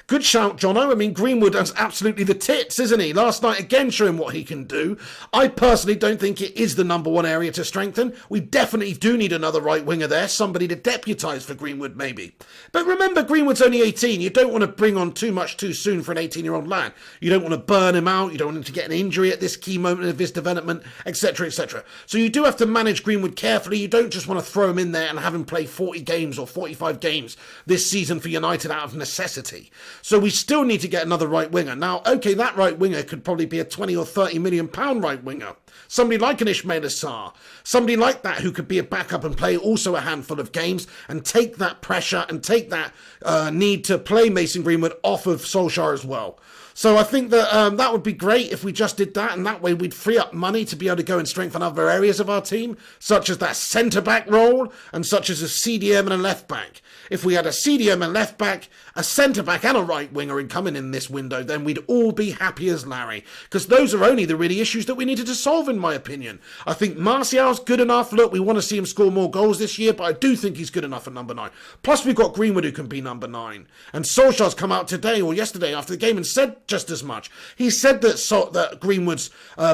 Good shout, Jono. I mean, Greenwood has absolutely the tits, isn't he? Last night, again, showing what he can do. I personally don't think it is the number one area to strengthen. We definitely do need another right winger there, somebody to deputise for Greenwood, maybe. But remember, Greenwood's only 18. You don't want to bring on too much too soon for an 18-year-old lad. You don't want to burn him out. You don't want him to get an injury at this key moment of his development, etc., etc. So you do have to manage Greenwood carefully. You don't just want to throw him in there and have him play 40 games or 45 games this season for United out of necessity. So we still need to get another right winger. Now, okay, that right winger could probably be a 20 or 30 million pound right winger. Somebody like an Ismail Assar. Somebody like that who could be a backup and play also a handful of games and take that pressure and take that need to play Mason Greenwood off of Solskjaer as well. So I think that that would be great if we just did that, and that way we'd free up money to be able to go and strengthen other areas of our team, such as that centre-back role, and such as a CDM and a left-back. If we had a CDM and left-back, a centre-back and a right-winger coming in this window, then we'd all be happy as Larry. Because those are only the really issues that we needed to solve, in my opinion. I think Martial's good enough. Look, we want to see him score more goals this year, but I do think he's good enough at number 9. Plus, we've got Greenwood who can be number 9. And Solskjaer's come out today or yesterday after the game and said just as much. He said that Greenwood's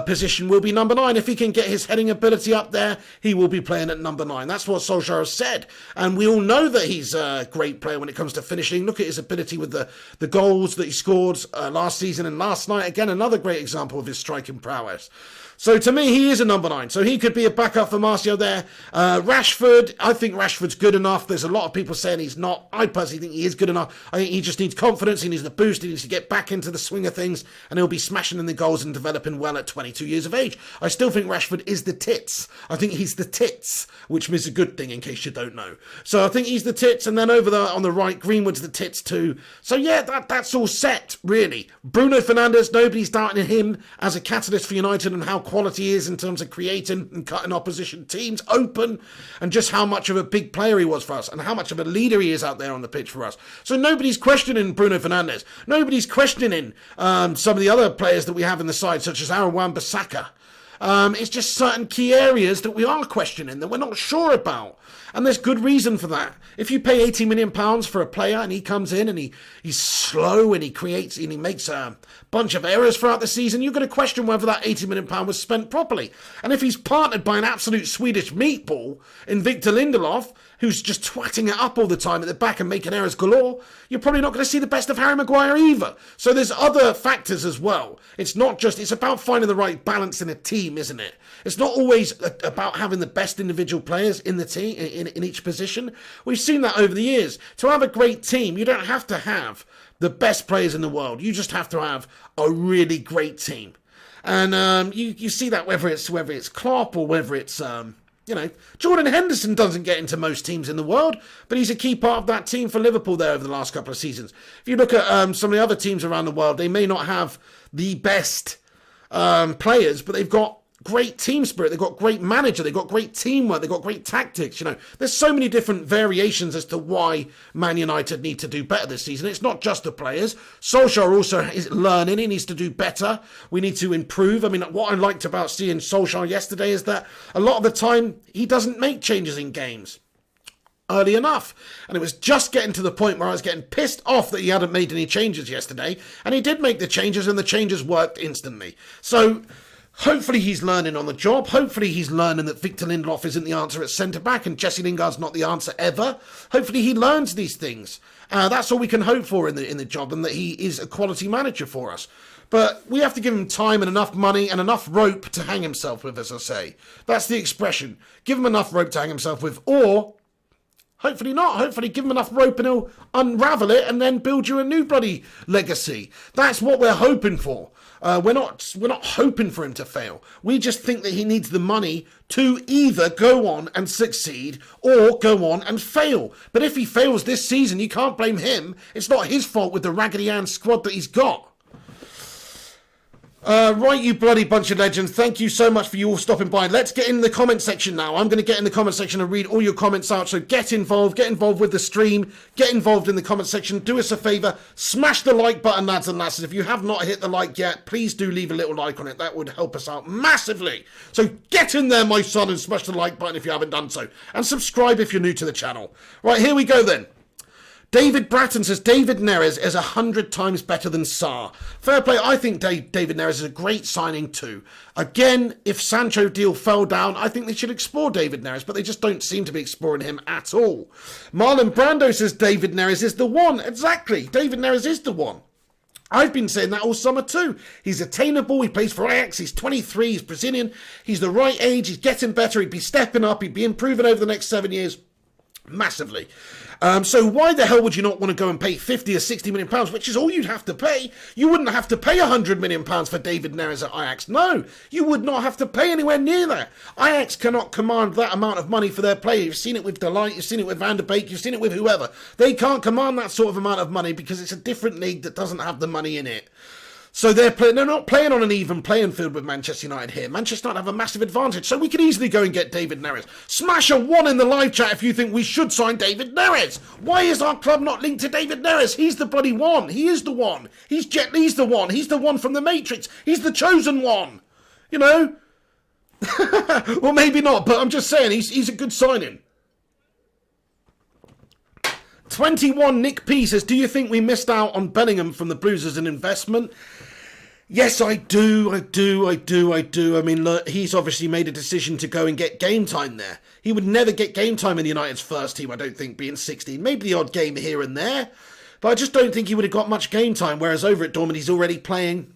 position will be number 9. If he can get his heading ability up there, he will be playing at number 9. That's what Solskjaer has said. And we all know that he's a great player when it comes to finishing. Look at his ability with the goals that he scored last season and last night. Again, another great example of his striking prowess. So to me, he is a number 9. So he could be a backup for Martial there. Rashford, I think Rashford's good enough. There's a lot of people saying he's not. I personally think he is good enough. I think he just needs confidence. He needs the boost. He needs to get back into the swing of things. And he'll be smashing in the goals and developing well at 22 years of age. I still think Rashford is the tits. I think he's the tits, which is a good thing in case you don't know. So I think he's the tits. And then over there on the right, Greenwood's the tits too. So yeah, that's all set, really. Bruno Fernandes, nobody's doubting him as a catalyst for United and how quality is in terms of creating and cutting opposition teams open, and just how much of a big player he was for us and how much of a leader he is out there on the pitch for us. So nobody's questioning Bruno Fernandes. Nobody's questioning some of the other players that we have in the side, such as Aaron Wan-Bissaka. It's just certain key areas that we are questioning, that we're not sure about. And there's good reason for that. If you pay £80 million for a player and he comes in and he's slow and he creates and he makes a bunch of errors throughout the season, you're going to question whether that £80 million was spent properly. And if he's partnered by an absolute Swedish meatball in Victor Lindelof, who's just twatting it up all the time at the back and making errors galore, you're probably not going to see the best of Harry Maguire either. So there's other factors as well. It's about finding the right balance in a team, isn't it? It's not always about having the best individual players in the team, in each position. We've seen that over the years. To have a great team, you don't have to have the best players in the world. You just have to have a really great team. And you see that whether it's Klopp or whether it's Jordan Henderson doesn't get into most teams in the world, but he's a key part of that team for Liverpool there over the last couple of seasons. If you look at some of the other teams around the world, they may not have the best players, but they've got great team spirit, they've got great manager, they've got great teamwork, they've got great tactics. There's so many different variations as to why Man United need to do better this season. It's not just the players. Solskjaer also is learning. He needs to do better. We need to improve. I mean, what I liked about seeing Solskjaer yesterday is that a lot of the time he doesn't make changes in games early enough. And it was just getting to the point where I was getting pissed off that he hadn't made any changes yesterday. And he did make the changes, and the changes worked instantly. So hopefully he's learning on the job. Hopefully he's learning that Victor Lindelof isn't the answer at centre-back and Jesse Lingard's not the answer ever. Hopefully he learns these things. That's all we can hope for in the job, and that he is a quality manager for us. But we have to give him time and enough money and enough rope to hang himself with, as I say. That's the expression. Give him enough rope to hang himself with, or hopefully not. Hopefully give him enough rope and he'll unravel it and then build you a new bloody legacy. That's what we're hoping for. We're not hoping for him to fail. We just think that he needs the money to either go on and succeed or go on and fail. But if he fails this season, you can't blame him. It's not his fault with the Raggedy Ann squad that he's got. Right, you bloody bunch of legends. Thank you so much for you all stopping by. Let's get in the comment section now. I'm going to get in the comment section and read all your comments out. So get involved with the stream. Get involved in the comment section. Do us a favour. Smash the like button, lads and lasses. If you have not hit the like yet, please do leave a little like on it. That would help us out massively. So get in there, my son, and smash the like button if you haven't done so. And subscribe if you're new to the channel. Right, here we go then. David Bratton says David Neres is 100 times better than Sarr. Fair play. I think David Neres is a great signing too. Again, if Sancho deal fell down, I think they should explore David Neres, but they just don't seem to be exploring him at all. Marlon Brando says David Neres is the one. Exactly. David Neres is the one. I've been saying that all summer too. He's attainable. He plays for Ajax. He's 23. He's Brazilian. He's the right age. He's getting better. He'd be stepping up. He'd be improving over the next 7 years massively. So why the hell would you not want to go and pay 50 or 60 million pounds, which is all you'd have to pay? You wouldn't have to pay 100 million pounds for David Neres at Ajax. No, you would not have to pay anywhere near that. Ajax cannot command that amount of money for their player. You've seen it with Delight, you've seen it with Van der Beek, you've seen it with whoever. They can't command that sort of amount of money because it's a different league that doesn't have the money in it. So they're not playing on an even playing field with Manchester United here. Manchester United have a massive advantage, so we could easily go and get David Neres. Smash a 1 in the live chat if you think we should sign David Neres. Why is our club not linked to David Neres? He's the bloody one. He is the one. He's Jet Li's the one. He's the one from the Matrix. He's the chosen one. You know? Well, maybe not, but I'm just saying he's a good signing. 21 Nick P says, do you think we missed out on Bellingham from the Blues as an investment? Yes, I do. I mean, look, he's obviously made a decision to go and get game time there. He would never get game time in the United's first team, I don't think, being 16. Maybe the odd game here and there, but I just don't think he would have got much game time, whereas over at Dortmund he's already playing.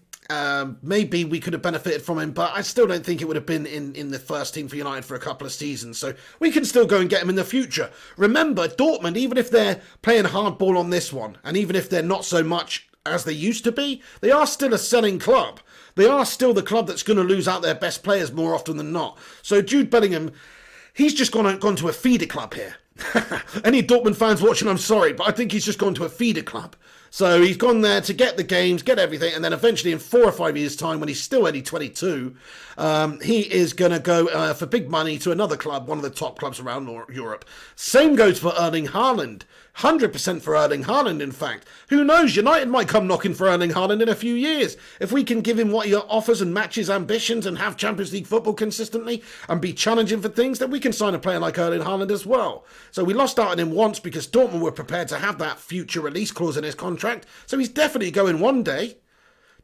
Maybe we could have benefited from him, but I still don't think it would have been in the first team for United for a couple of seasons, so we can still go and get him in the future. Remember, Dortmund, even if they're playing hardball on this one, and even if they're not so much as they used to be, they are still a selling club. They are still the club that's going to lose out their best players more often than not. So Jude Bellingham, he's just gone to a feeder club here. Any Dortmund fans watching, I'm sorry, but I think he's just gone to a feeder club. So he's gone there to get the games, get everything, and then eventually in 4 or 5 years' time, when he's still only 22, he is going to go for big money to another club, one of the top clubs around Europe. Same goes for Erling Haaland. 100% for Erling Haaland, in fact. Who knows? United might come knocking for Erling Haaland in a few years. If we can give him what he offers and match his ambitions and have Champions League football consistently and be challenging for things, then we can sign a player like Erling Haaland as well. So we lost out on him once because Dortmund were prepared to have that future release clause in his contract. So he's definitely going one day.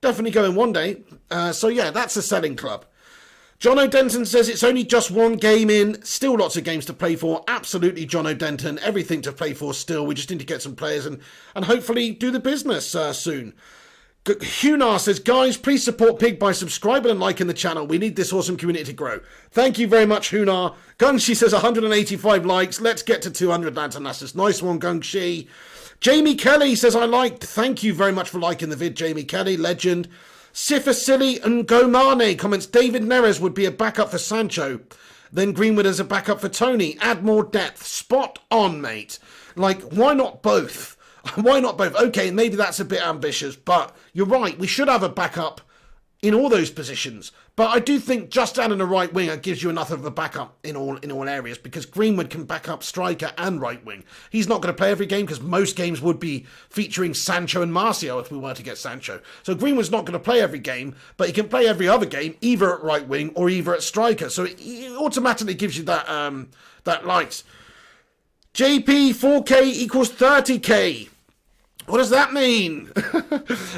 So yeah, that's a selling club. John O'Denton says it's only just one game in, still lots of games to play for. Absolutely, John O'Denton, everything to play for still. We just need to get some players and hopefully do the business soon. Hunar says, guys, please support Pig by subscribing and liking the channel. We need this awesome community to grow. Thank you very much, Hunar. Gungshi says 185 likes. Let's get to 200, lads and lasses. Nice one, Gungshi. Jamie Kelly says, I liked. Thank you very much for liking the vid, Jamie Kelly, legend. Sifasili and Gomane comments, David Neres would be a backup for Sancho. Then Greenwood as a backup for Tony. Add more depth. Spot on, mate. Like, why not both? Why not both? Okay, maybe that's a bit ambitious, but you're right. We should have a backup in all those positions. But I do think just adding a right winger gives you enough of a backup in all areas, because Greenwood can back up striker and right wing. He's not going to play every game because most games would be featuring Sancho and Martial if we were to get Sancho. So Greenwood's not going to play every game, but he can play every other game either at right wing or either at striker. So it automatically gives you that light. JP 4K equals 30K. What does that mean?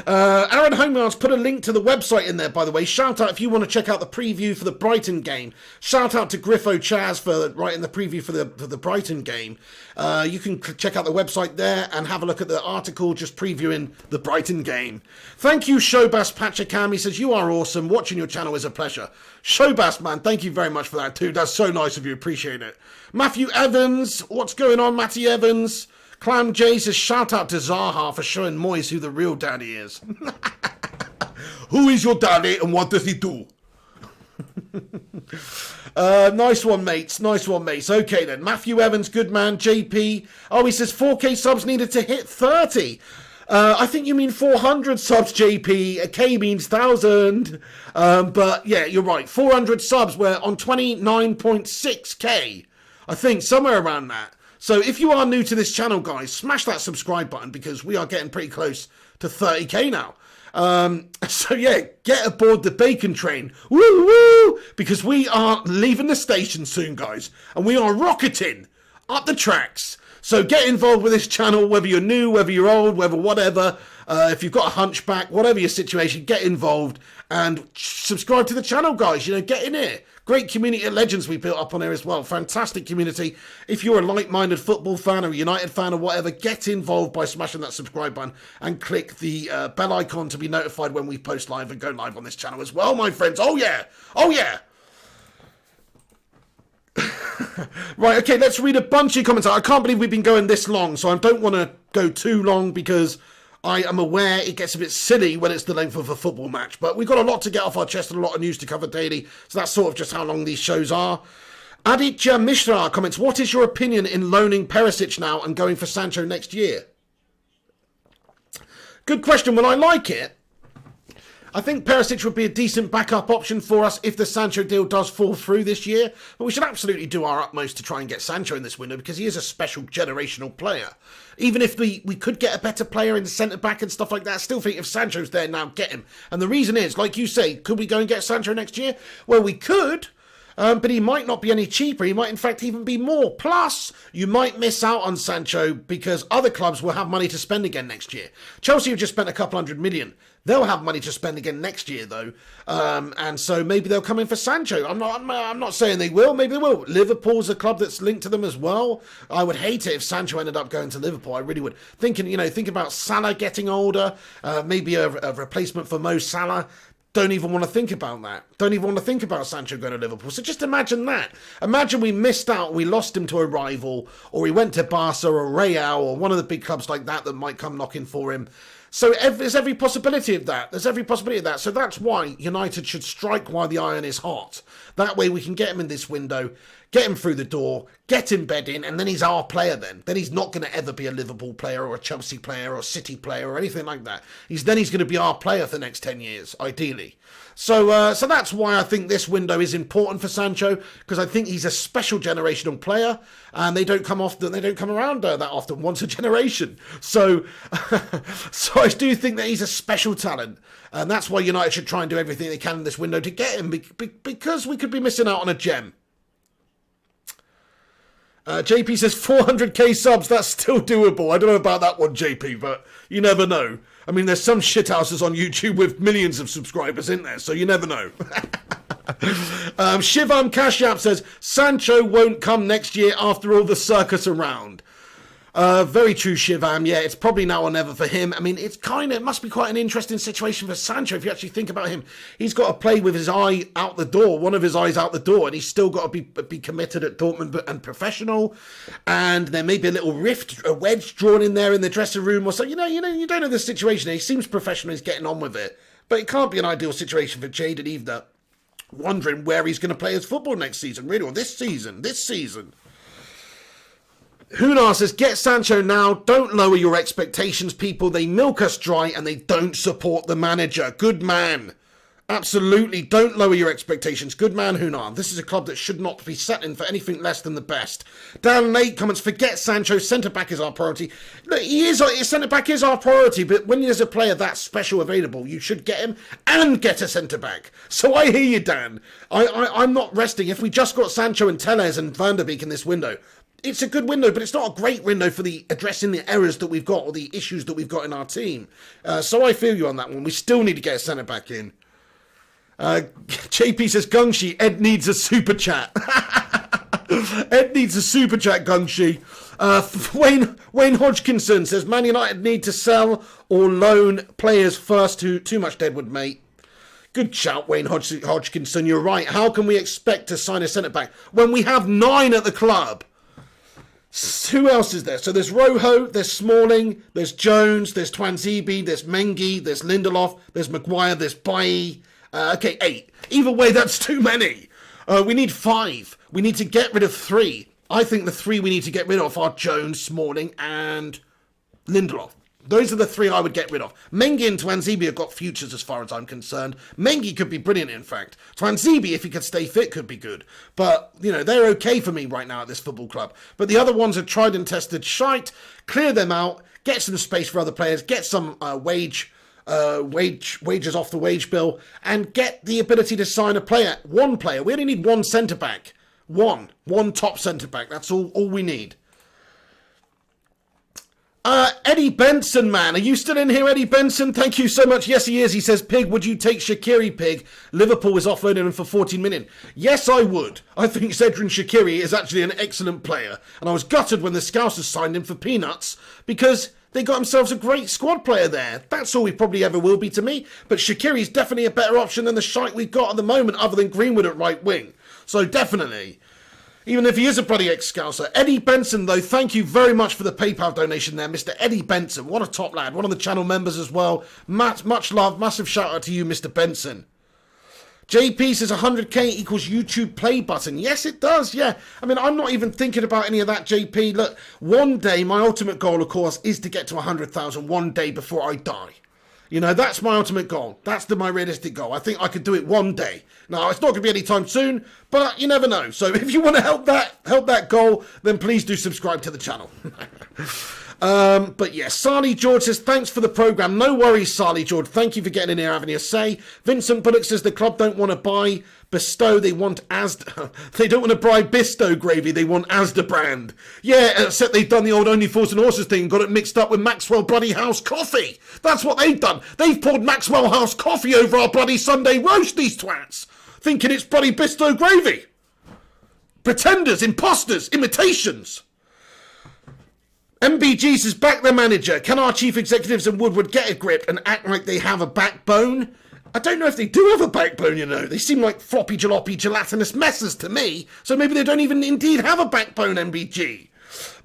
Aaron Homeyards put a link to the website in there, by the way. Shout out if you want to check out the preview for the Brighton game. Shout out to Griffo Chaz for writing the preview for the Brighton game. You can check out the website there and have a look at the article just previewing the Brighton game. Thank you, Showbas Pachacam. He says, you are awesome. Watching your channel is a pleasure. Showbas, man, thank you very much for that too. That's so nice of you. Appreciate it. Matthew Evans. What's going on, Matty Evans? Clam J says, shout out to Zaha for showing Moyes who the real daddy is. Who is your daddy and what does he do? Nice one, mates. Nice one, mates. Okay, then. Matthew Evans, good man. JP. Oh, he says 4K subs needed to hit 30. I think you mean 400 subs, JP. A K means 1,000. But, yeah, you're right. 400 subs. We're on 29.6K. I think, somewhere around that. So if you are new to this channel, guys, smash that subscribe button because we are getting pretty close to 30K now. So yeah, get aboard the bacon train. Woo woo! Because we are leaving the station soon, guys. And we are rocketing up the tracks. So get involved with this channel, whether you're new, whether you're old, whether whatever. If you've got a hunchback, whatever your situation, get involved and subscribe to the channel, guys. You know, get in here. Great community of legends we built up on here as well. Fantastic community. If you're a like-minded football fan or a United fan or whatever, get involved by smashing that subscribe button and click the bell icon to be notified when we post live and go live on this channel as well, my friends. Oh, yeah. Oh, yeah. Right, okay, let's read a bunch of comments. I can't believe we've been going this long, so I don't want to go too long because I am aware it gets a bit silly when it's the length of a football match, but we've got a lot to get off our chest and a lot of news to cover daily, so that's sort of just how long these shows are. Aditya Mishra comments, what is your opinion in loaning Perisic now and going for Sancho next year? Good question. Well, I like it. I think Perisic would be a decent backup option for us if the Sancho deal does fall through this year. But we should absolutely do our utmost to try and get Sancho in this window because he is a special generational player. Even if we could get a better player in the centre-back and stuff like that, I still think if Sancho's there now, get him. And the reason is, like you say, could we go and get Sancho next year? Well, we could. But he might not be any cheaper. He might, in fact, even be more. Plus, you might miss out on Sancho because other clubs will have money to spend again next year. Chelsea have just spent a couple $100 million. They'll have money to spend again next year, though. And so maybe they'll come in for Sancho. I'm not saying they will. Maybe they will. Liverpool's a club that's linked to them as well. I would hate it if Sancho ended up going to Liverpool. I really would. Think about Salah getting older. Maybe a replacement for Mo Salah. Don't even want to think about that. Don't even want to think about Sancho going to Liverpool. So just imagine that. Imagine we missed out, we lost him to a rival, or he went to Barca or Real or one of the big clubs like that might come knocking for him. So there's every possibility of that. So that's why United should strike while the iron is hot. That way we can get him in this window, get him through the door, get him bed in, and then he's our player then. Then he's not going to ever be a Liverpool player or a Chelsea player or a City player or anything like that. He's going to be our player for the next 10 years, ideally. So that's why I think this window is important for Sancho, because I think he's a special generational player, and they don't come around that often, once a generation. So I do think that he's a special talent, and that's why United should try and do everything they can in this window to get him, because we could be missing out on a gem. JP says 400k subs, that's still doable. I don't know about that one, JP, but you never know. I mean, there's some shithouses on YouTube with millions of subscribers in there, so you never know. Shivam Kashyap says, Sancho won't come next year after all the circus around. Very true, Shivam. Yeah, it's probably now or never for him. I mean, it must be quite an interesting situation for Sancho if you actually think about him. He's got to play with his eye out the door, one of his eyes out the door, and he's still got to be committed at Dortmund and professional. And there may be a little rift, a wedge drawn in there in the dressing room or so. You don't know the situation. He seems professional. He's getting on with it, but it can't be an ideal situation for Jadon either. Wondering where he's going to play his football next season, really, or this season. Hunar says, get Sancho now. Don't lower your expectations, people. They milk us dry and they don't support the manager. Good man. Absolutely. Don't lower your expectations. Good man, Hunar. This is a club that should not be settling for anything less than the best. Dan Nate comments, forget Sancho. Centre-back is our priority. Look, centre-back is our priority, but when there's a player that special available, you should get him and get a centre-back. So I hear you, Dan. I'm not resting. If we just got Sancho and Telles and Van der Beek in this window, it's a good window, but it's not a great window for addressing the errors that we've got or the issues that we've got in our team. So I feel you on that one. We still need to get a centre-back in. JP says, Gungshi, Ed needs a super chat. Ed needs a super chat, Gungshi. Wayne Hodgkinson says, Man United need to sell or loan players first. Too much Deadwood, mate. Good shout, Wayne Hodgkinson. You're right. How can we expect to sign a centre-back when we have 9 at the club? Who else is there? So there's Rojo, there's Smalling, there's Jones, there's Twanzebe, there's Mengi, there's Lindelof, there's Maguire, there's Bailly. Okay, 8. Either way, that's too many. We need 5. We need to get rid of 3. I think the 3 we need to get rid of are Jones, Smalling, and Lindelof. Those are the 3 I would get rid of. Mengi and Twanzebe have got futures as far as I'm concerned. Mengi could be brilliant, in fact. Twanzebe, if he could stay fit, could be good. But, they're okay for me right now at this football club. But the other ones are tried and tested shite. Clear them out. Get some space for other players. Get some wages off the wage bill. And get the ability to sign a player. One player. We only need one centre-back. One top centre-back. That's all we need. Eddie Benson, man. Are you still in here, Eddie Benson? Thank you so much. Yes, he is. He says, Pig, would you take Shaqiri, Pig? Liverpool is offloading him for 14 million. Yes, I would. I think Xherdan Shaqiri is actually an excellent player. And I was gutted when the Scousers signed him for peanuts because they got themselves a great squad player there. That's all we probably ever will be to me. But Shaqiri's definitely a better option than the shite we've got at the moment other than Greenwood at right wing. So definitely. Even if he is a bloody ex-Scouser. Eddie Benson, though, thank you very much for the PayPal donation there, Mr. Eddie Benson. What a top lad. One of the channel members as well. Much love. Massive shout out to you, Mr. Benson. JP says 100k equals YouTube play button. Yes, it does, yeah. I mean, I'm not even thinking about any of that, JP. Look, one day, my ultimate goal, of course, is to get to 100,000 one day before I die. You know, that's my ultimate goal. That's my realistic goal. I think I could do it one day. Now, it's not going to be anytime soon, but you never know. So if you want to help that goal, then please do subscribe to the channel. But yes, Sally George says, thanks for the programme. No worries, Sally George. Thank you for getting in here, having a say. Vincent Bullock says the club don't want to buy Bestow. They want Asda. They don't want to buy Bisto gravy. They want Asda brand. Yeah, except they've done the old Only Fools and Horses thing and got it mixed up with Maxwell bloody House coffee. That's what they've done. They've poured Maxwell House coffee over our bloody Sunday roast, these twats, thinking it's bloody Bisto gravy. Pretenders, imposters, imitations. MBG says, back their manager. Can our chief executives and Woodward get a grip and act like they have a backbone? I don't know if they do have a backbone, you know. They seem like floppy, jalopy, gelatinous messes to me. So maybe they don't even indeed have a backbone, MBG.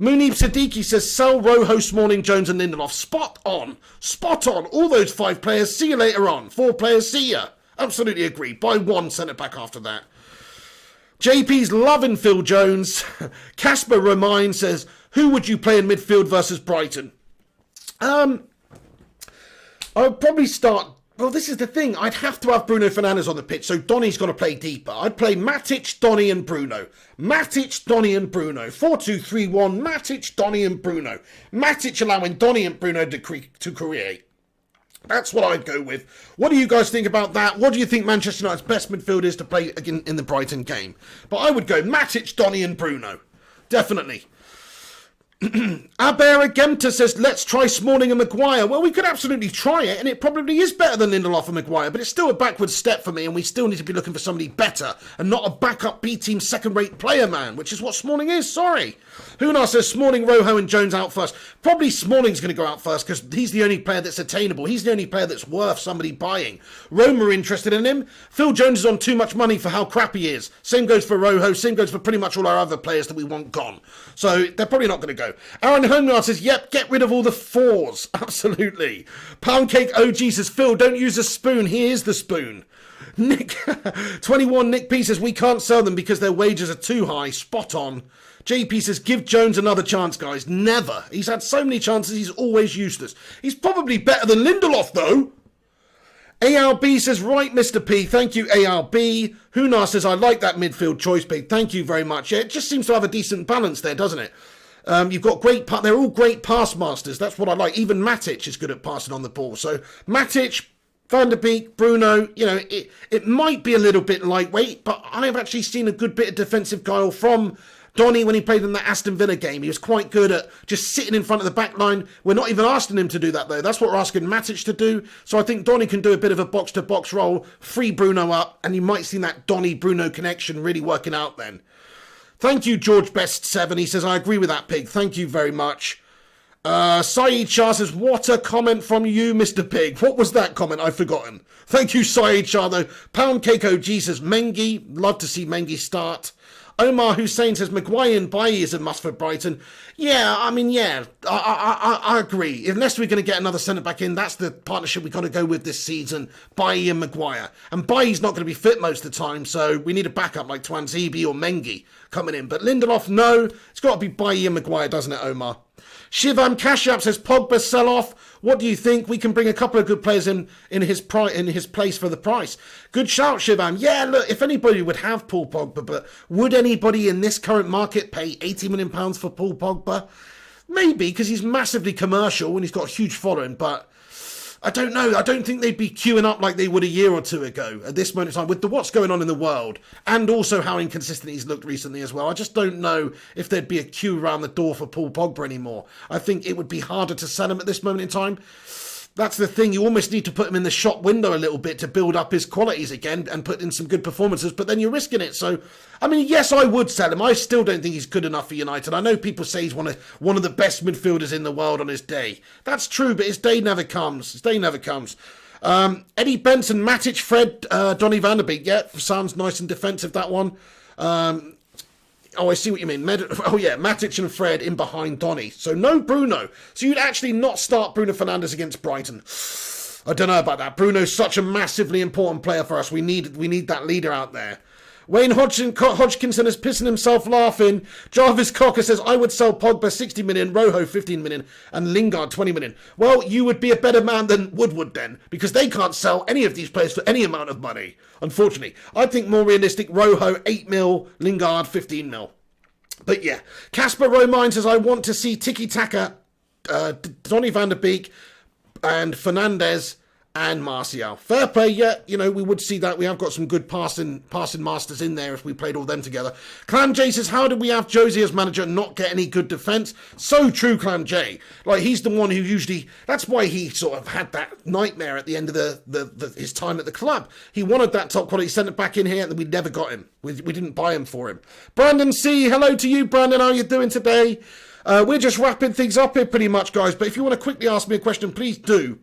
Munib Siddiqui says, sell Rojo, Smalling, Jones and Lindelof. Spot on. Spot on. All those 5 players. See you later on. 4 players. See ya. Absolutely agree. Buy 1 centre-back after that. JP's loving Phil Jones. Casper Romine says, who would you play in midfield versus Brighton? I would probably start... Well, this is the thing. I'd have to have Bruno Fernandes on the pitch, so Donny's got to play deeper. I'd play Matic, Donny and Bruno. Matic, Donny and Bruno. 4-2-3-1, Matic, Donny and Bruno. Matic allowing Donny and Bruno to create. That's what I'd go with. What do you guys think about that? What do you think Manchester United's best midfield is to play in the Brighton game? But I would go Matic, Donny and Bruno. Definitely. Aber Gemta says, let's try Smalling and Maguire. Well, we could absolutely try it, and it probably is better than Lindelof and Maguire, but it's still a backward step for me, and we still need to be looking for somebody better, and not a backup B-team second-rate player, man, which is what Smalling is, sorry. Hunar says, Smalling, Rojo and Jones out first. Probably Smalling's going to go out first, because he's the only player that's attainable. He's the only player that's worth somebody buying. Roma are interested in him. Phil Jones is on too much money for how crap he is. Same goes for Rojo, same goes for pretty much all our other players that we want gone. So they're probably not going to go. Aaron Homeyard says, yep, get rid of all the 4s. Absolutely. Poundcake OG says, Phil, don't use a spoon. Here's the spoon. Nick, 21 Nick P says, we can't sell them because their wages are too high. Spot on. JP says, give Jones another chance, guys. Never. He's had so many chances, he's always useless. He's probably better than Lindelof, though. ARB says, right, Mr. P. Thank you, ARB. Hunar says, I like that midfield choice, Pig. Thank you very much. Yeah, it just seems to have a decent balance there, doesn't it? You've got they're all great pass masters. That's what I like. Even Matic is good at passing on the ball. So Matic, Van der Beek, Bruno, you know, it might be a little bit lightweight, but I've actually seen a good bit of defensive guile from Donny when he played in the Aston Villa game. He was quite good at just sitting in front of the back line. We're not even asking him to do that, though. That's what we're asking Matic to do. So I think Donny can do a bit of a box-to-box role, free Bruno up, and you might see that Donny-Bruno connection really working out then. Thank you, George Best 7. He says, I agree with that, Pig. Thank you very much. Saeed Shah says, what a comment from you, Mr. Pig. What was that comment? I've forgotten. Thank you, Saeed Shah, though. Pound Cake OG says, Mengi. Love to see Mengi start. Omar Hussein says, Maguire and Bailly is a must for Brighton. Yeah, I mean, yeah, I agree. Unless we're going to get another centre-back in, that's the partnership we've got to go with this season, Bailly and Maguire. And Bailly's not going to be fit most of the time, so we need a backup like Twanzebe or Mengi coming in. But Lindelof, no, it's got to be Bailly and Maguire, doesn't it, Omar? Shivam Kashyap says, Pogba sell-off. What do you think? We can bring a couple of good players in his place for the price. Good shout, Shivam. Yeah, look, if anybody would have Paul Pogba, but would anybody in this current market pay £80 million for Paul Pogba? Maybe, because he's massively commercial and he's got a huge following, but I don't know. I don't think they'd be queuing up like they would a year or two ago at this moment in time with what's going on in the world and also how inconsistent he's looked recently as well. I just don't know if there'd be a queue around the door for Paul Pogba anymore. I think it would be harder to sell him at this moment in time. That's the thing. You almost need to put him in the shop window a little bit to build up his qualities again and put in some good performances, but then you're risking it. So, I mean, yes, I would sell him. I still don't think he's good enough for United. I know people say he's one of the best midfielders in the world on his day. That's true, but his day never comes. His day never comes. Eddie Benson, Matic, Fred, Donny van der Beek. Yeah, sounds nice and defensive, that one. Oh, I see what you mean. Matic and Fred in behind Donny. So no Bruno. So you'd actually not start Bruno Fernandes against Brighton. I don't know about that. Bruno's such a massively important player for us. We need that leader out there. Wayne Hodgkinson is pissing himself laughing. Jarvis Cocker says, I would sell Pogba 60 million, Rojo 15 million, and Lingard 20 million. Well, you would be a better man than Woodward then, because they can't sell any of these players for any amount of money, unfortunately. I think more realistic, Rojo 8 mil, Lingard 15 mil. But yeah, Casper Romine says, I want to see Tiki-Taka, Donny van der Beek, and Fernandez and Martial. Fair play, yeah, you know, we would see that. We have got some good passing masters in there if we played all them together. Clan J says, how did we have Josie as manager and not get any good defence? So true, Clan J. Like, he's the one who usually, that's why he sort of had that nightmare at the end of his time at the club. He wanted that top quality centre back in here, and we never got him. We didn't buy him for him. Brandon C, hello to you, Brandon. How are you doing today? We're just wrapping things up here pretty much, guys. But if you want to quickly ask me a question, please do.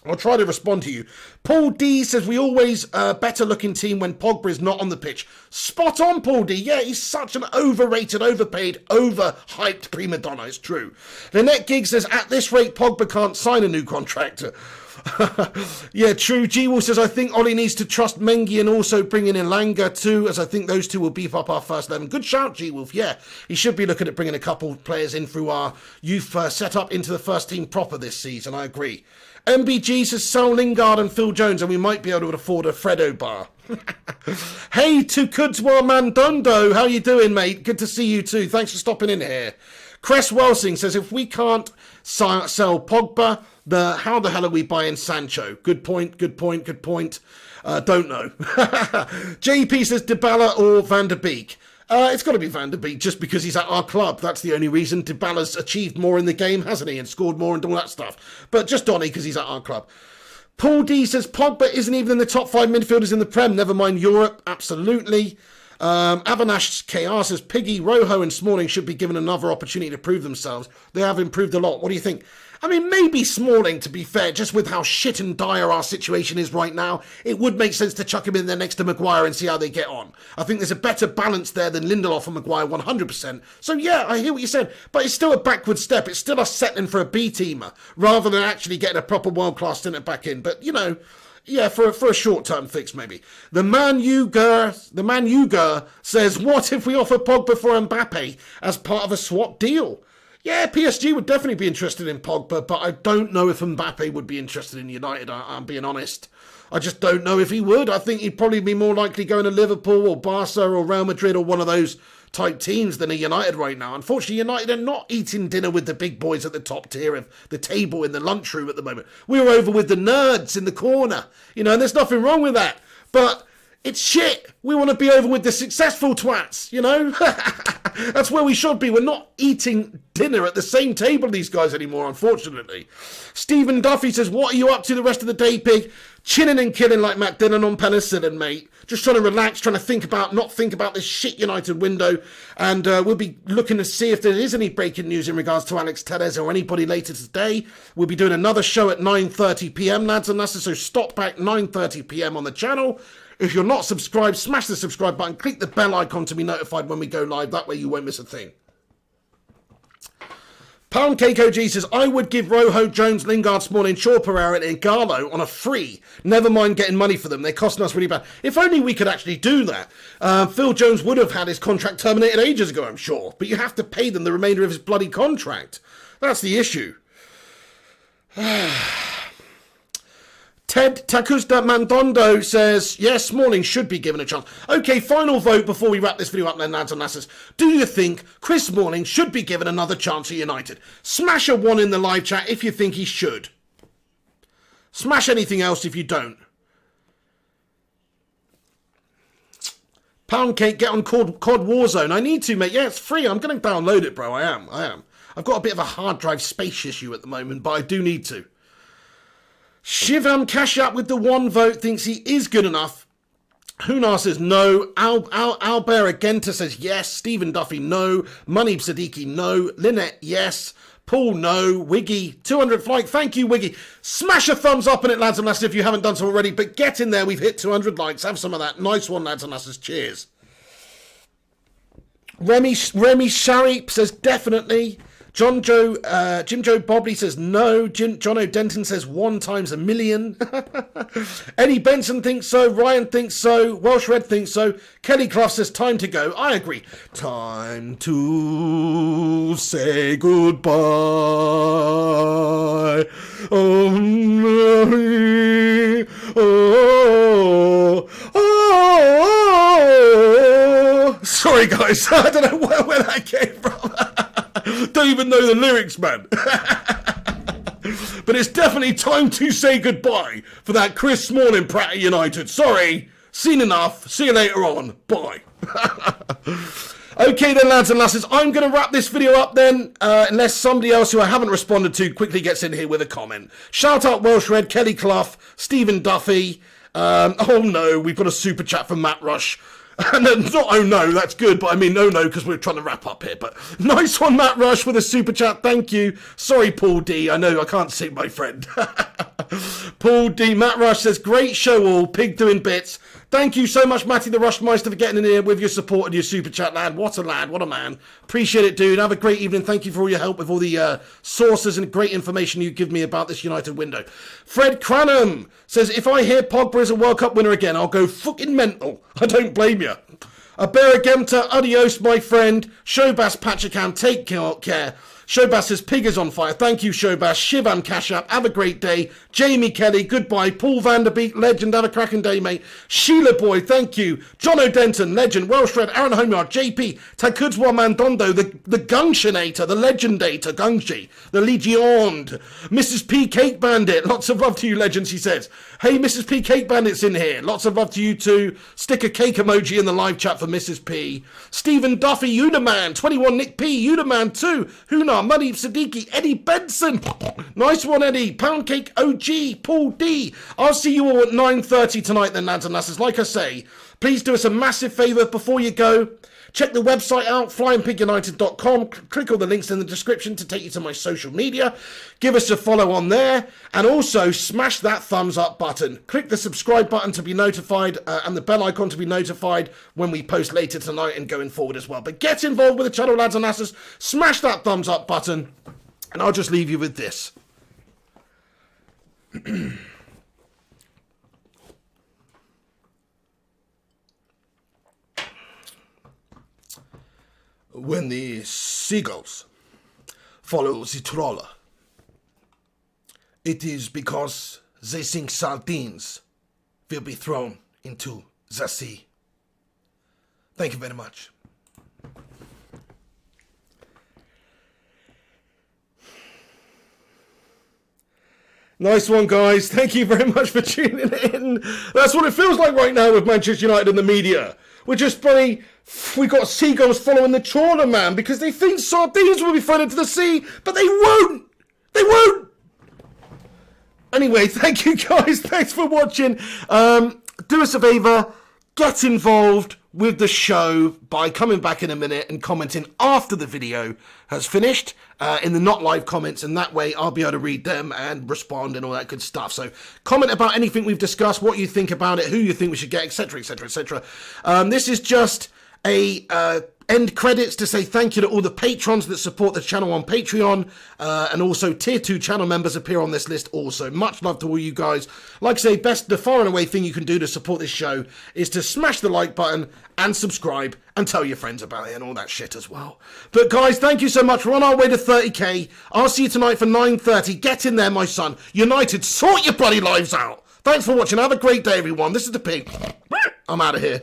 I'll try to respond to you. Paul D says, we always better looking team when Pogba is not on the pitch. Spot on, Paul D. Yeah, he's such an overrated, overpaid, overhyped prima donna. It's true. Lynette Giggs says, at this rate, Pogba can't sign a new contract. Yeah, true. G-Wall says, I think Ollie needs to trust Mengi and also bring in Elanga too, as I think those two will beef up our first 11. Good shout, G-Wolf. Yeah, he should be looking at bringing a couple players in through our youth setup into the first team proper this season. I agree. MBG says, sell Lingard and Phil Jones and we might be able to afford a Fredo bar. Hey, to Kudzwa Mandondo. How you doing, mate? Good to see you too. Thanks for stopping in here. Cress Welsing says, if we can't sell Pogba, how the hell are we buying Sancho? Good point. Don't know. JP says, Dybala or Van der Beek. It's got to be Van der Beek just because he's at our club. That's the only reason. Dybala's achieved more in the game, hasn't he? And scored more and all that stuff. But just Donny because he's at our club. Paul D says, Pogba isn't even in the top 5 midfielders in the Prem. Never mind Europe. Absolutely. Avanash KR says, Piggy, Rojo and Smalling should be given another opportunity to prove themselves. They have improved a lot. What do you think? I mean, maybe Smalling, to be fair, just with how shit and dire our situation is right now, it would make sense to chuck him in there next to Maguire and see how they get on. I think there's a better balance there than Lindelof and Maguire 100%. So yeah, I hear what you said, but it's still a backward step. It's still us settling for a B-teamer rather than actually getting a proper world-class centre back in. But, you know, yeah, for a short-term fix, maybe. The man Uger says, what if we offer Pogba for Mbappe as part of a swap deal? Yeah, PSG would definitely be interested in Pogba, but I don't know if Mbappe would be interested in United, I'm being honest. I just don't know if he would. I think he'd probably be more likely going to Liverpool or Barca or Real Madrid or one of those type teams than a United right now. Unfortunately, United are not eating dinner with the big boys at the top tier of the table in the lunchroom at the moment. We're over with the nerds in the corner, you know, and there's nothing wrong with that. But it's shit. We want to be over with the successful twats, you know? That's where we should be. We're not eating dinner at the same table these guys anymore, unfortunately. Stephen Duffy says, what are you up to the rest of the day, Pig? Chilling and killing like Matt Dillon on penicillin, mate. Just trying to relax, trying to not think about this shit United window. And we'll be looking to see if there is any breaking news in regards to Alex Telles or anybody later today. We'll be doing another show at 9:30 p.m, lads and lasses, so stop back 9:30 p.m. on the channel. If you're not subscribed, smash the subscribe button, click the bell icon to be notified when we go live. That way you won't miss a thing. Pound Cake OG says, I would give Rojo, Jones, Lingard, Smalling, Shaw, Pereira and Igalo on a free. Never mind getting money for them. They're costing us really bad. If only we could actually do that. Phil Jones would have had his contract terminated ages ago, I'm sure. But you have to pay them the remainder of his bloody contract. That's the issue. Ted Takusta Mandondo says, yes, Smalling should be given a chance. Okay, final vote before we wrap this video up then, lads and lasses. Do you think Chris Smalling should be given another chance at United? Smash a 1 in the live chat if you think he should. Smash anything else if you don't. Pound Cake, get on COD Warzone. I need to, mate. Yeah, it's free. I'm going to download it, bro. I am. I've got a bit of a hard drive space issue at the moment, but I do need to. Shivam Kashyap with the 1 vote thinks he is good enough. Hunar says no. Albert Agenta says yes. Stephen Duffy, no. Munib Siddiqui, no. Lynette, yes. Paul, no. Wiggy, 200th like. Thank you, Wiggy. Smash a thumbs up on it, lads and lasses, if you haven't done so already. But get in there. We've hit 200 likes. Have some of that. Nice one, lads and lasses. Cheers. Remy Sharip says definitely. Jim Joe Bobley says no. John O'Denton says 1 times a million. Eddie Benson thinks so. Ryan thinks so. Welsh Red thinks so. Kelly Clough says time to go. I agree. Time to say goodbye. Sorry guys, I don't know where that came from. Don't even know the lyrics, man. But it's definitely time to say goodbye for that Chris Smalling Pratt United. Sorry, seen enough. See you later on. Bye. Okay then, lads and lasses, I'm going to wrap this video up then, unless somebody else who I haven't responded to quickly gets in here with a comment. Shout out Welsh Red, Kelly Clough, Stephen Duffy. Oh no, we've got a super chat from Matt Rush. And not oh no, that's good, but I mean no because we're trying to wrap up here. But nice one, Matt Rush, with a super chat. Thank you. Sorry, Paul D. I know I can't see my friend. Paul D. Matt Rush says, great show all. Pig doing bits. Thank you so much, Matty the Rushmeister, for getting in here with your support and your super chat, lad. What a lad. What a man. Appreciate it, dude. Have a great evening. Thank you for all your help with all the sources and great information you give me about this United window. Fred Cranham says, if I hear Pogba is a World Cup winner again, I'll go fucking mental. I don't blame you. Aberagemta, adios, my friend. Showbas Pachacam, take care. Showbas says, pig is on fire. Thank you, Showbas. Shivam Kashap, have a great day. Jamie Kelly, goodbye. Paul Vanderbeek, legend, have a cracking day, mate. Sheila Boy, thank you. John O'Denton, legend. Welsh Red, Aaron Homeyard, JP, Takudzwa Mandondo, the Gungshinator, the Legendator, Gungshi, the Legion, Mrs. P Cake Bandit, lots of love to you, legends, he says. Hey, Mrs. P Cake Bandit's in here. Lots of love to you too. Stick a cake emoji in the live chat for Mrs. P. Stephen Duffy, Udaman, 21 Nick P, Udaman 2, Huna, Muddy Siddiqui, Eddie Benson. Nice one, Eddie. Pound Cake OG, Paul D. I'll see you all at 9:30 tonight then, lads and lasses. Like I say, please do us a massive favour before you go. Check the website out, flyingpigunited.com. Click all the links in the description to take you to my social media. Give us a follow on there. And also smash that thumbs up button. Click the subscribe button to be notified and the bell icon to be notified when we post later tonight and going forward as well. But get involved with the channel, lads and lasses. Smash that thumbs up button. And I'll just leave you with this. When the seagulls follow the trawler, it is because they think sardines will be thrown into the sea. Thank you very much. Nice one, guys. Thank you very much for tuning in. That's what it feels like right now with Manchester United and the media. We're just bloody... We got seagulls following the trawler, man, because they think sardines will be thrown into the sea, but they won't. They won't. Anyway, thank you, guys. Thanks for watching. Do us a favour. Get involved with the show by coming back in a minute and commenting after the video has finished in the not live comments, and that way I'll be able to read them and respond and all that good stuff. So comment about anything we've discussed, what you think about it, who you think we should get, etc, etc, etc. This is just a end credits to say thank you to all the patrons that support the channel on Patreon, and also tier 2 channel members appear on this list also. Much love to all you guys. Like I say, the far and away thing you can do to support this show is to smash the like button and subscribe and tell your friends about it and all that shit as well. But guys, thank you so much. We're on our way to 30k. I'll see you tonight for 9:30. Get in there, my son. United, sort your bloody lives out. Thanks for watching. Have a great day, everyone. This is the Pig. I'm out of here.